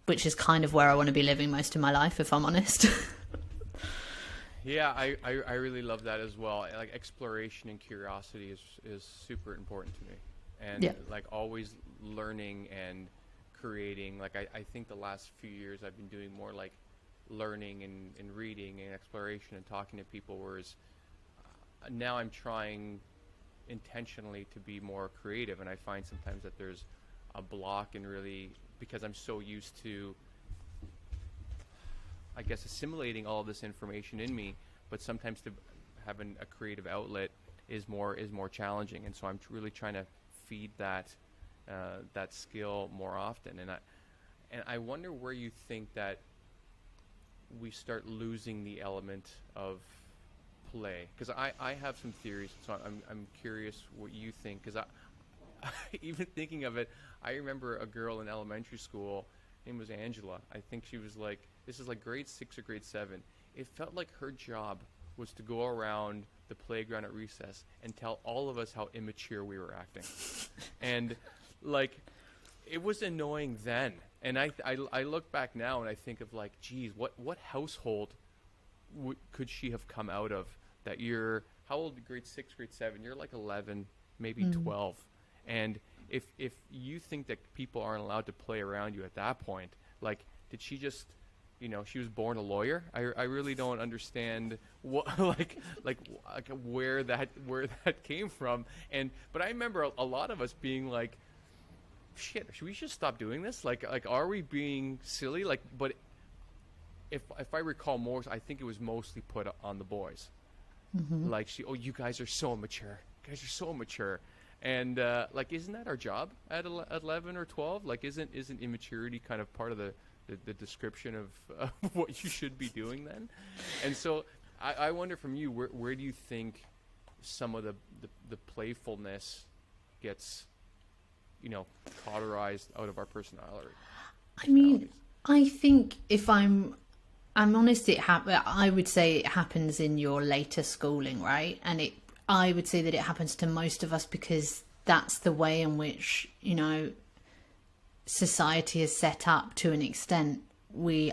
which is kind of where I want to be living most of my life, if I'm honest. Yeah, I really love that as well. Like, exploration and curiosity is super important to me. And Yeah. like, always learning and creating. Like, I think the last few years I've been doing more like learning and reading and exploration and talking to people, whereas now I'm trying intentionally to be more creative. And I find sometimes that there's a block in really, because I'm so used to, I guess, assimilating all of this information in me, but sometimes to having a creative outlet is more challenging. And so I'm really trying to feed that skill more often. And I wonder where you think that we start losing the element of play, because I have some theories, so I'm curious what you think, because I even thinking of it, I remember a girl in elementary school, her name was Angela. I think she was like, this is like grade 6 or grade 7. It felt like her job was to go around the playground at recess and tell all of us how immature we were acting. And like, it was annoying then. And I look back now and I think of like, geez, what household could she have come out of, that you're, how old, grade 6, grade 7? You're like 11, maybe 12. And if you think that people aren't allowed to play around you at that point, like, did she just, she was born a lawyer? I really don't understand what like where that came from. But I remember a lot of us being like, shit, should we just stop doing this? Like are we being silly? Like, but if I recall more, I think it was mostly put on the boys. Mm-hmm. Like, you guys are so immature. You guys are so immature. And like, isn't that our job at 11 or 12? Like, isn't immaturity kind of part of the description of what you should be doing then? And so I wonder from you, where do you think some of the playfulness gets, cauterized out of our personality? I mean, I think if I'm honest, I would say it happens in your later schooling, right? And I would say that it happens to most of us because that's the way in which, society is set up to an extent.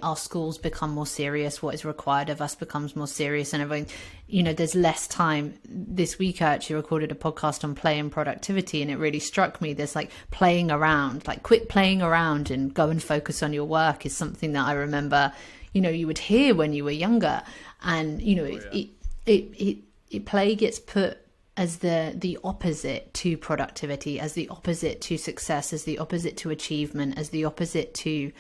Our schools become more serious, what is required of us becomes more serious, and everything, there's less time. This week I actually recorded a podcast on play and productivity, and it really struck me. There's like playing around, like quit playing around and go and focus on your work is something that I remember, you would hear when you were younger. And, play gets put as the opposite to productivity, as the opposite to success, as the opposite to achievement, as the opposite to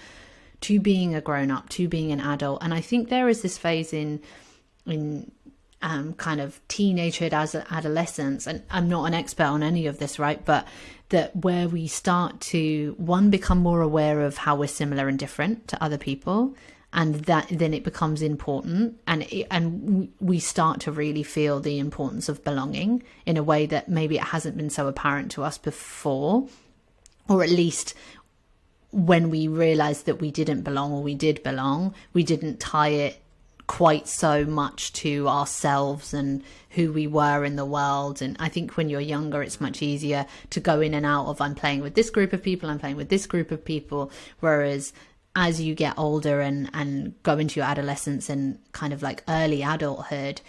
being a grown-up, to being an adult. And I think there is this phase in kind of teenagehood as adolescence, and I'm not an expert on any of this, right, but that where we start to, one, become more aware of how we're similar and different to other people, and that then it becomes important, and we start to really feel the importance of belonging in a way that maybe it hasn't been so apparent to us before, or at least when we realized that we didn't belong, or we did belong, we didn't tie it quite so much to ourselves and who we were in the world. And I think when you're younger, it's much easier to go in and out of, I'm playing with this group of people, I'm playing with this group of people, whereas as you get older and go into your adolescence and kind of like early adulthood,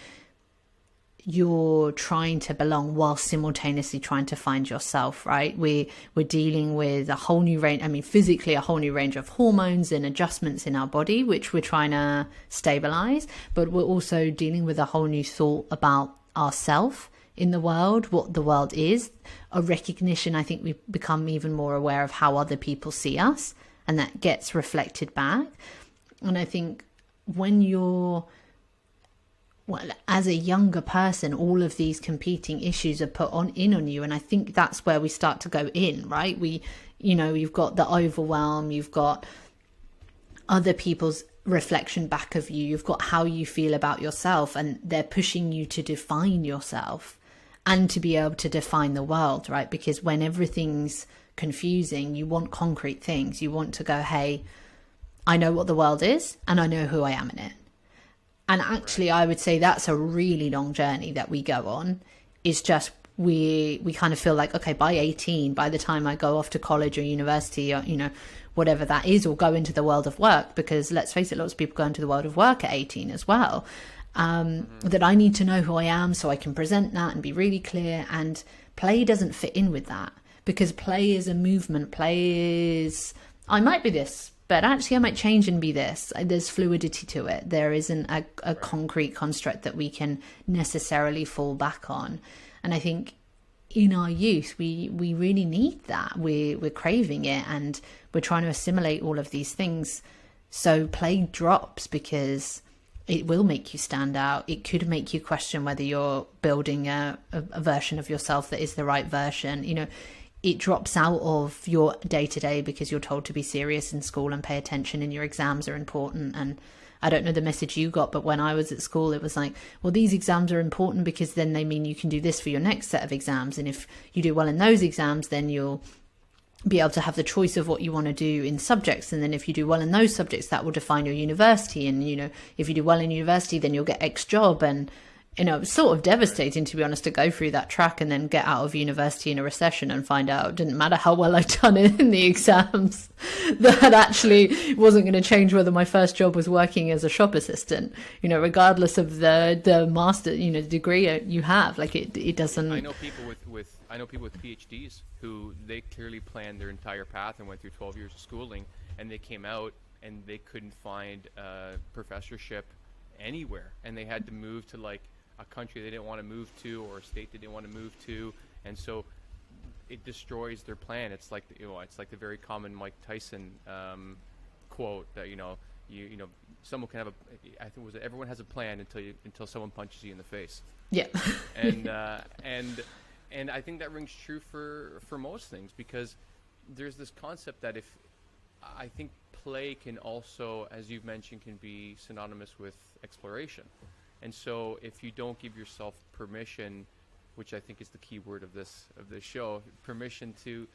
you're trying to belong while simultaneously trying to find yourself, right? We're dealing with a whole new range, I mean, physically a whole new range of hormones and adjustments in our body, which we're trying to stabilize, but we're also dealing with a whole new thought about ourself in the world, what the world is, a recognition. I think we've become even more aware of how other people see us, and that gets reflected back. And I think when you're, well, as a younger person, all of these competing issues are put on you, and I think that's where we start to go in, right? You've got the overwhelm, you've got other people's reflection back of you, you've got how you feel about yourself, and they're pushing you to define yourself and to be able to define the world, right? Because when everything's confusing, you want concrete things. You want to go, hey, I know what the world is and I know who I am in it. And actually, I would say that's a really long journey that we go on. It's just we kind of feel like, okay, by 18, by the time I go off to college or university or, whatever that is, or go into the world of work, because let's face it, lots of people go into the world of work at 18 as well, that I need to know who I am so I can present that and be really clear. And play doesn't fit in with that, because play is a movement. Play is, I might be this, but actually I might change and be this. There's fluidity to it. There isn't a concrete construct that we can necessarily fall back on. And I think in our youth, we really need that. We're craving it, and we're trying to assimilate all of these things. So play drops because it will make you stand out. It could make you question whether you're building a version of yourself that is the right version. It drops out of your day-to-day because you're told to be serious in school and pay attention and your exams are important. And I don't know the message you got, but when I was at school, it was like, well, these exams are important because then they mean you can do this for your next set of exams. And if you do well in those exams, then you'll be able to have the choice of what you want to do in subjects. And then if you do well in those subjects, that will define your university. And, if you do well in university, then you'll get X job. And, it's sort of devastating, to be honest, to go through that track and then get out of university in a recession and find out it didn't matter how well I'd done in the exams, that actually wasn't going to change whether my first job was working as a shop assistant, regardless of the master, degree you have. Like it doesn't. I know people with PhDs who they clearly planned their entire path and went through 12 years of schooling, and they came out and they couldn't find a professorship anywhere, and they had to move to like a country they didn't want to move to, or a state they didn't want to move to, and so it destroys their plan. It's like it's like the very common Mike Tyson quote that someone can have I think it was everyone has a plan until someone punches you in the face. Yeah. and I think that rings true for most things, because there's this concept that I think play can also, as you've mentioned, can be synonymous with exploration. And so if you don't give yourself permission, which I think is the key word of this show, permission to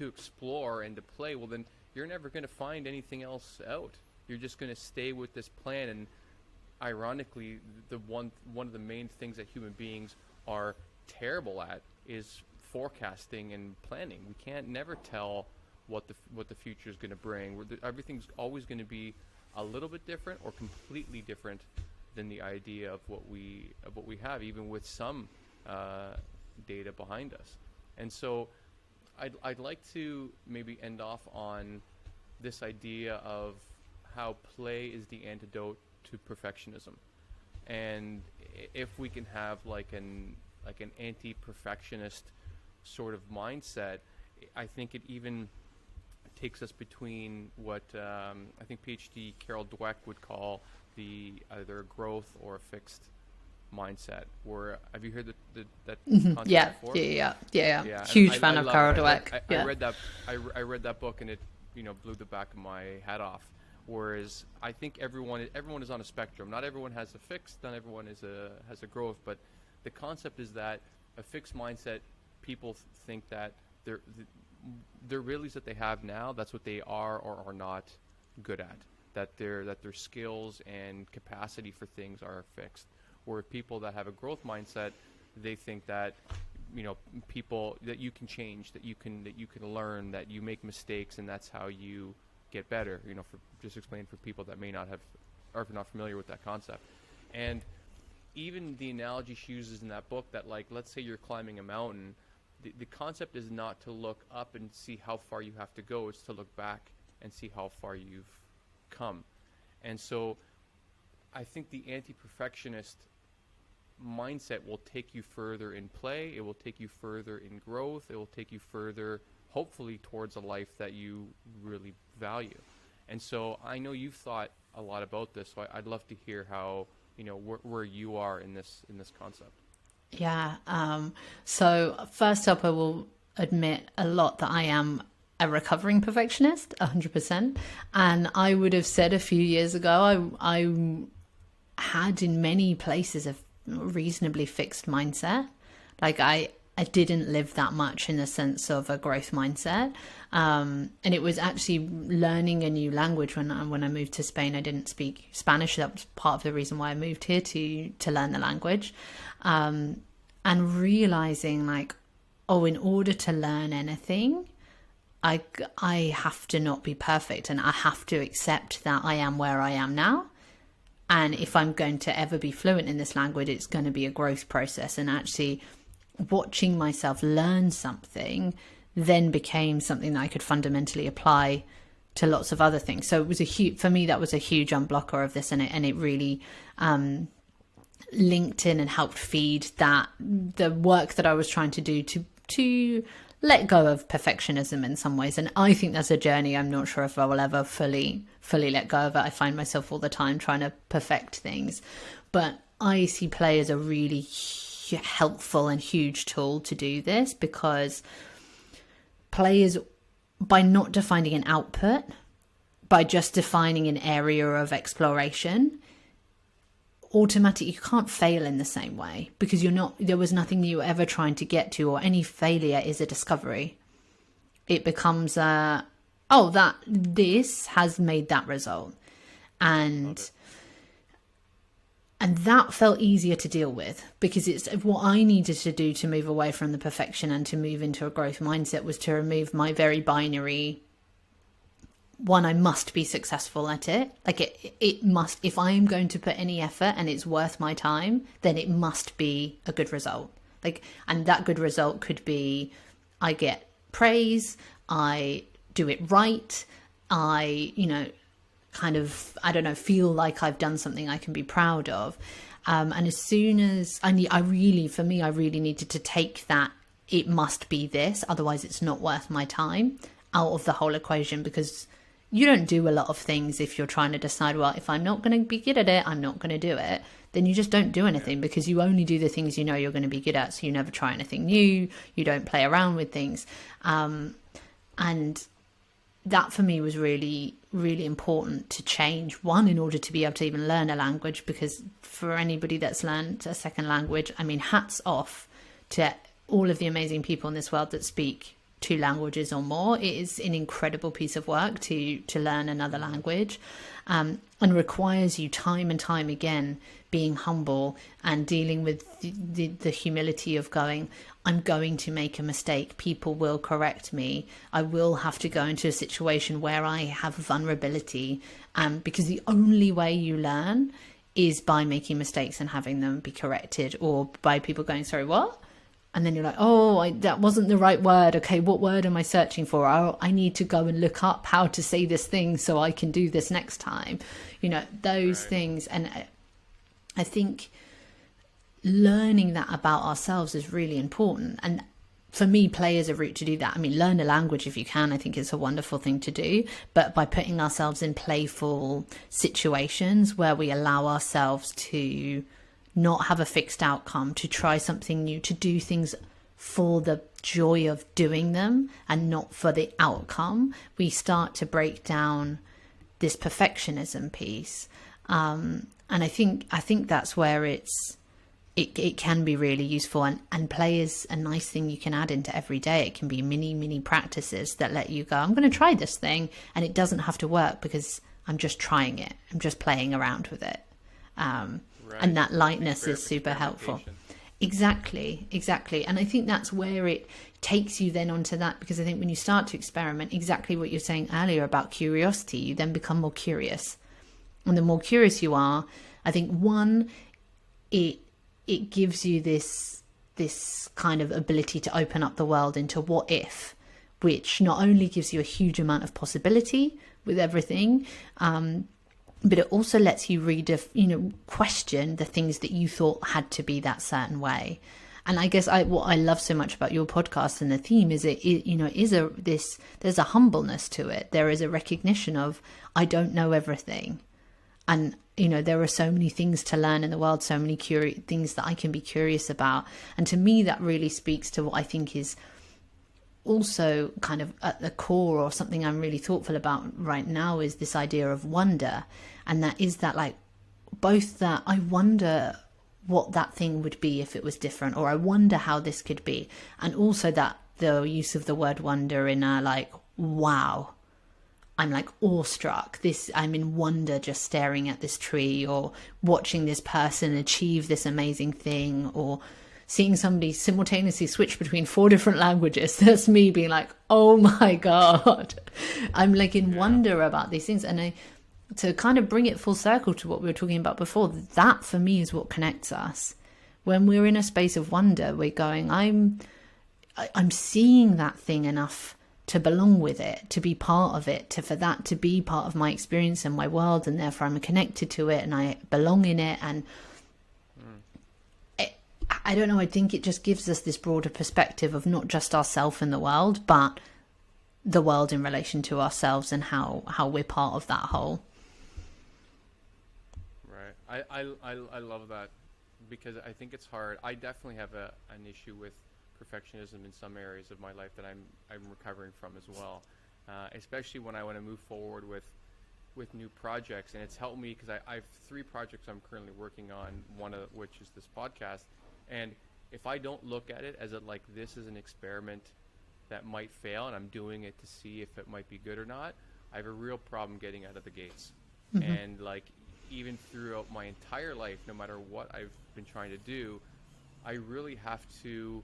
explore and to play, well, then you're never going to find anything else out. You're just going to stay with this plan. And ironically, the one of the main things that human beings are terrible at is forecasting and planning. We can't never tell what the future is going to bring. Everything's always going to be a little bit different or completely different than the idea of what we have, even with some data behind us. And so I'd like to maybe end off on this idea of how play is the antidote to perfectionism. And if we can have like an anti-perfectionist sort of mindset, I think it even takes us between what I think PhD Carol Dweck would call either a growth or a fixed mindset. Where have you heard that concept before? Yeah. Huge fan of Carol Dweck. I read that book, and it blew the back of my head off. Whereas I think everyone is on a spectrum. Not everyone has a fixed. Not everyone has a growth. But the concept is that a fixed mindset, people think that their abilities that they have now, that's what they are or are not good at. That their skills and capacity for things are fixed. Where people that have a growth mindset, they think that people that you can change, that you can learn, that you make mistakes, and that's how you get better. Just explain for people that may not have, or if not familiar with that concept. And even the analogy she uses in that book, that like, let's say you're climbing a mountain, the concept is not to look up and see how far you have to go. It's to look back and see how far you've come. And so I think the anti-perfectionist mindset will take you further in play. It will take you further in growth. It will take you further, hopefully, towards a life that you really value. And so I know you've thought a lot about this, so I'd love to hear how, you know, where you are in this concept. Yeah. So first up, I will admit a lot that I am a recovering perfectionist, 100%. And I would have said a few years ago, I had in many places a reasonably fixed mindset. Like I didn't live that much in the sense of a growth mindset. And it was actually learning a new language. When I moved to Spain, I didn't speak Spanish. That was part of the reason why I moved here, to learn the language. And realizing like, oh, in order to learn anything, I have to not be perfect, and I have to accept that I am where I am now. And if I'm going to ever be fluent in this language, it's going to be a growth process. And actually watching myself learn something then became something that I could fundamentally apply to lots of other things. So it was for me, that was a huge unblocker of this, and it really linked in and helped feed the work that I was trying to do to let go of perfectionism in some ways. And I think that's a journey. I'm not sure if I will ever fully let go of it. I find myself all the time trying to perfect things, but I see play as a really helpful and huge tool to do this, because play is, by not defining an output, by just defining an area of exploration, automatically you can't fail in the same way, because there was nothing you were ever trying to get to, or any failure is a discovery. It becomes this has made that result, and that felt easier to deal with, because it's what I needed to do to move away from the perfection and to move into a growth mindset, was to remove my very binary one. I must be successful at it. Like it must, if I am going to put any effort and it's worth my time, then it must be a good result. Like, and that good result could be, I get praise, I do it right, I, kind of, I don't know, feel like I've done something I can be proud of. And as soon as I really needed to take that, it must be this, otherwise it's not worth my time, out of the whole equation. Because you don't do a lot of things if you're trying to decide, well, if I'm not going to be good at it, I'm not going to do it. Then you just don't do anything, because you only do the things you know you're going to be good at. So you never try anything new. You don't play around with things. And that for me was really, really important to change. One, in order to be able to even learn a language, because for anybody that's learned a second language, I mean, hats off to all of the amazing people in this world that speak 2 languages or more. It is an incredible piece of work to learn another language, and requires you time and time again being humble and dealing with the humility of going, I'm going to make a mistake. People will correct me. I will have to go into a situation where I have vulnerability, because the only way you learn is by making mistakes and having them be corrected, or by people going, sorry, what? And then you're like, that wasn't the right word. Okay, what word am I searching for? I need to go and look up how to say this thing so I can do this next time. Those Right. things. And I think learning that about ourselves is really important. And for me, play is a route to do that. I mean, learn a language if you can. I think it's a wonderful thing to do. But by putting ourselves in playful situations where we allow ourselves to not have a fixed outcome, to try something new, to do things for the joy of doing them and not for the outcome, we start to break down this perfectionism piece. And I think that's where it can be really useful, and play is a nice thing you can add into every day. It can be mini practices that let you go, I'm going to try this thing, and it doesn't have to work because I'm just trying it. I'm just playing around with it. Right. And that lightness is super helpful. Experimentation. Exactly. And I think that's where it takes you then onto that, because I think when you start to experiment, exactly what you're saying earlier about curiosity, you then become more curious. And the more curious you are, I think, one, it it gives you this kind of ability to open up the world into what if, which not only gives you a huge amount of possibility with everything, but it also lets you question the things that you thought had to be that certain way. And I guess what I love so much about your podcast and the theme is there's a humbleness to it. There is a recognition of, I don't know everything. And, there are so many things to learn in the world, so many things that I can be curious about. And to me, that really speaks to what I think is also kind of at the core, or something I'm really thoughtful about right now, is this idea of wonder. And that is that, like, both that I wonder what that thing would be if it was different, or I wonder how this could be. And also that the use of the word wonder in a like, wow, I'm like awestruck. I'm in wonder just staring at this tree, or watching this person achieve this amazing thing, or seeing somebody simultaneously switch between 4 different languages. That's me being like, oh my God. I'm like in wonder about these things. And to kind of bring it full circle to what we were talking about before, that for me is what connects us. When we're in a space of wonder, we're going, I'm seeing that thing enough to belong with it, to be part of it, for that to be part of my experience and my world, and therefore I'm connected to it and I belong in it. And I don't know, I think it just gives us this broader perspective of not just ourselves in the world, but the world in relation to ourselves, and how we're part of that whole. Right. I love that, because I think it's hard. I definitely have an issue with perfectionism in some areas of my life that I'm recovering from as well, especially when I want to move forward with new projects. And it's helped me because I have 3 projects I'm currently working on, one of which is this podcast. And if I don't look at it as this is an experiment that might fail, and I'm doing it to see if it might be good or not, I have a real problem getting out of the gates. Mm-hmm. And even throughout my entire life, no matter what I've been trying to do, I really have to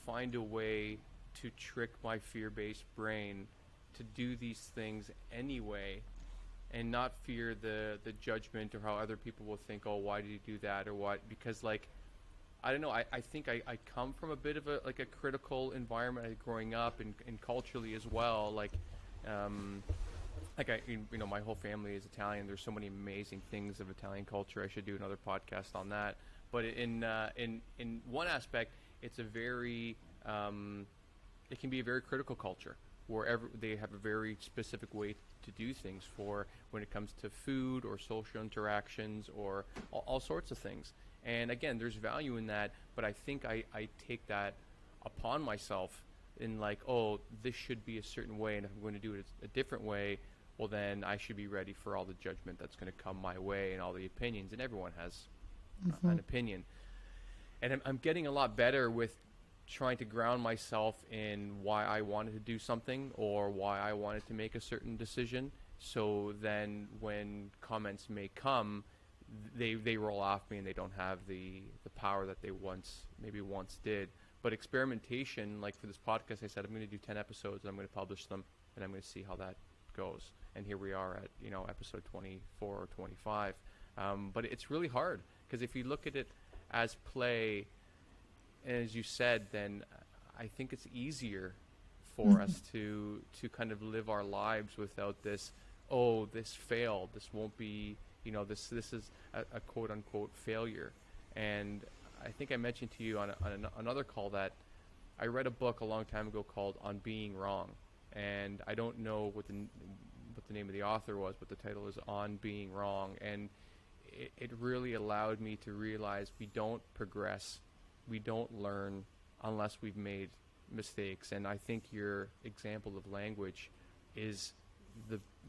find a way to trick my fear-based brain to do these things anyway, and not fear the judgment or how other people will think, oh, why did you do that, or what? Because I don't know, I think I come from a bit of a critical environment growing up, and culturally as well. My whole family is Italian. There's so many amazing things of Italian culture. I should do another podcast on that. But in one aspect, it's a very it can be a very critical culture, where they have a very specific way to do things for when it comes to food or social interactions or all sorts of things. And again, there's value in that, but I think I take that upon myself in oh, this should be a certain way, and if I'm going to do it a different way, well, then I should be ready for all the judgment that's going to come my way and all the opinions, and everyone has an opinion. And I'm getting a lot better with trying to ground myself in why I wanted to do something, or why I wanted to make a certain decision, so then when comments may come, they roll off me, and they don't have the power that they once did. But experimentation, for this podcast, I said I'm going to do 10 episodes, and I'm going to publish them, and I'm going to see how that goes. And here we are at episode 24 or 25. But it's really hard, because if you look at it as play, and as you said, then I think it's easier for us to kind of live our lives without this, oh, this failed, this won't be, this is a quote unquote failure. And I think I mentioned to you on another call that I read a book a long time ago called On Being Wrong, and I don't know what the name of the author was, but the title is On Being Wrong. And it really allowed me to realize we don't progress, we don't learn unless we've made mistakes. And I think your example of language is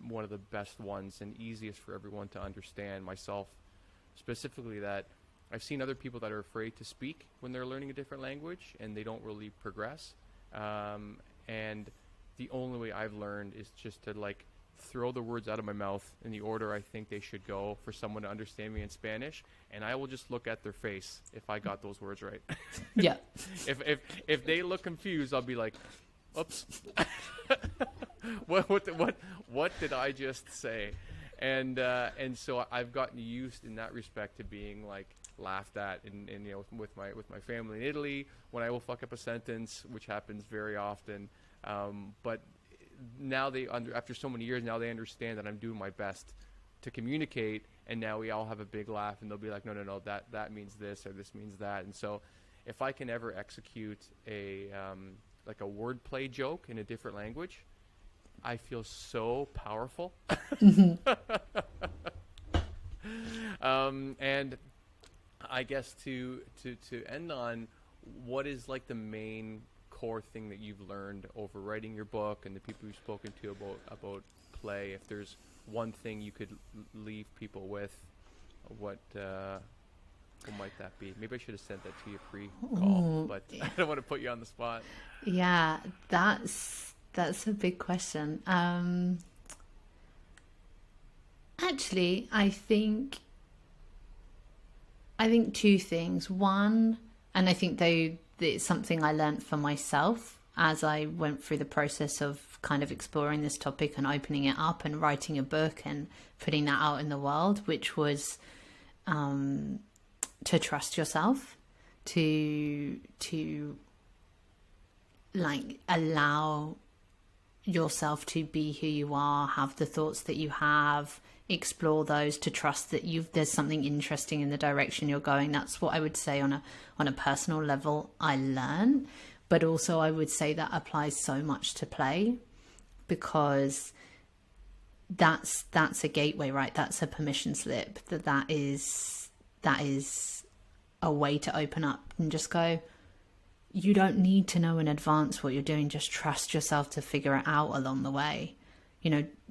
one of the best ones and easiest for everyone to understand, myself specifically, that I've seen other people that are afraid to speak when they're learning a different language, and they don't really progress. And the only way I've learned is just to throw the words out of my mouth in the order I think they should go for someone to understand me in Spanish, and I will just look at their face if I got those words right. Yeah. If they look confused, I'll be like, oops. What did I just say? And so I've gotten used in that respect to being like laughed at in with my family in Italy when I will fuck up a sentence, which happens very often. But now after so many years, now they understand that I'm doing my best to communicate, and now we all have a big laugh, and they'll be like, no, that means this or this means that. And so if I can ever execute a like a wordplay joke in a different language, I feel so powerful. And I guess to end on, what is like the main core thing that you've learned over writing your book and the people you've spoken to about play? If there's one thing you could leave people with, what might that be? Maybe I should have sent that to you pre-call, but I don't want to put you on the spot. Yeah, that's a big question. Actually, I think two things. One, and I think it's something I learned for myself as I went through the process of kind of exploring this topic and opening it up and writing a book and putting that out in the world, which was to trust yourself, to like allow yourself to be who you are, have the thoughts that you have, explore those, to trust that there's something interesting in the direction you're going. That's what I would say on a personal level I learned, but also I would say that applies so much to play, because that's a gateway, right? That's a permission slip. That is a way to open up and just go, you don't need to know in advance what you're doing. Just trust yourself to figure it out along the way.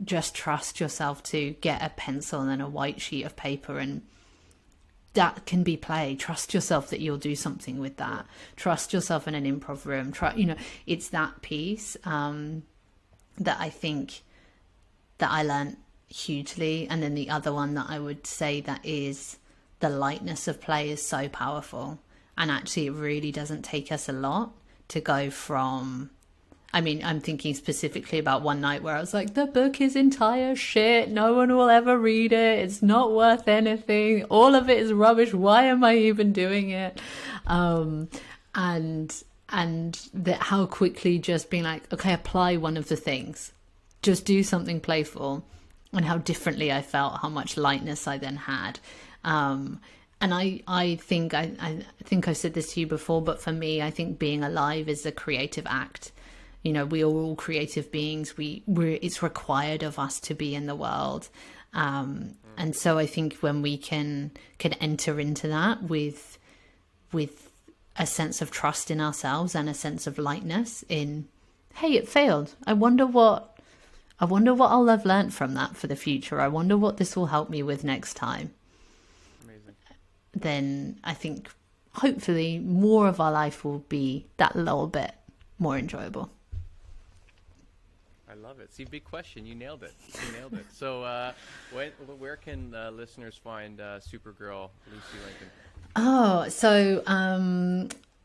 Just trust yourself to get a pencil and a white sheet of paper, and that can be play. Trust yourself that you'll do something with that. Trust yourself in an improv room. It's that piece that I think that I learned hugely. And then the other one that I would say that is the lightness of play is so powerful. And actually, it really doesn't take us a lot to go from... I'm thinking specifically about one night where I was like, the book is entire shit. No one will ever read it. It's not worth anything. All of it is rubbish. Why am I even doing it? And how quickly just being like, okay, apply one of the things. Just do something playful. And how differently I felt, how much lightness I then had. And I think I said this to you before, but for me, I think being alive is a creative act. We are all creative beings. It's required of us to be in the world. And so I think when we can enter into that with a sense of trust in ourselves and a sense of lightness in, hey, it failed. I wonder what I'll have learned from that for the future. I wonder what this will help me with next time. Amazing. Then I think hopefully more of our life will be that little bit more enjoyable. I love it. See, big question. You nailed it. So where can listeners find Supergirl Lucie Lincoln? Oh, so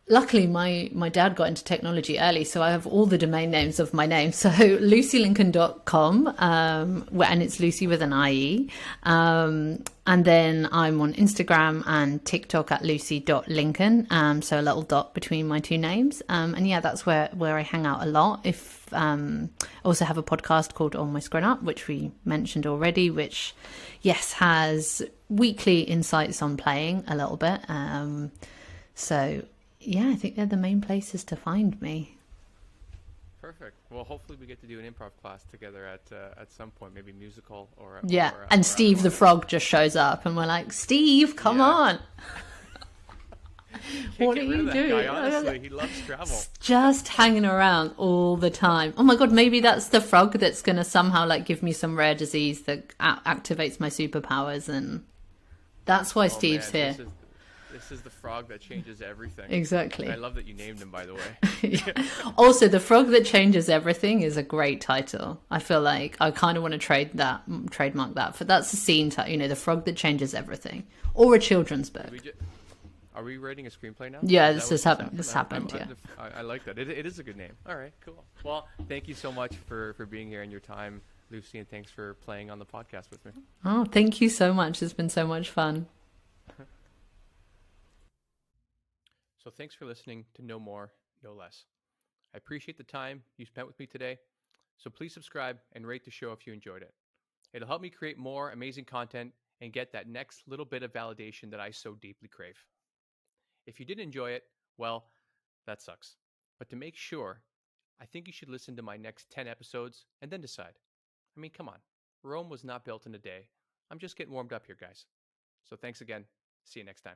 luckily my dad got into technology early, so I have all the domain names of my name. So lucielincoln.com, and it's Lucie with an IE. And then I'm on Instagram and TikTok at lucie.lincoln. So a little dot between my two names. And yeah, that's where I hang out a lot. I also have a podcast called Almost Grown Up, which we mentioned already, which, yes, has weekly insights on playing a little bit. So yeah, I think they're the main places to find me. Perfect. Well, hopefully we get to do an improv class together at some point, maybe musical or yeah. Or, and or Steve the frog just shows up, and we're like, Steve, come on. What are you doing? Guy, honestly, he loves travel. Just hanging around all the time. Oh my god, maybe that's the frog that's gonna somehow like give me some rare disease that activates my superpowers, and that's why Steve's here. This is the frog that changes everything. Exactly. And I love that you named him, by the way. Yeah. Also, the frog that changes everything is a great title. I feel like I kind of want to trademark that. That's a scene title, the frog that changes everything, or a children's book. Are we writing a screenplay now? Yeah, this happened. Yeah. I like that. It is a good name. All right, cool. Well, thank you so much for being here and your time. Lucie, and thanks for playing on the podcast with me. Oh, thank you so much. It's been so much fun. So thanks for listening to No More, No Less. I appreciate the time you spent with me today. So please subscribe and rate the show if you enjoyed it. It'll help me create more amazing content and get that next little bit of validation that I so deeply crave. If you didn't enjoy it, well, that sucks. But to make sure, I think you should listen to my next 10 episodes and then decide. I mean, come on. Rome was not built in a day. I'm just getting warmed up here, guys. So thanks again. See you next time.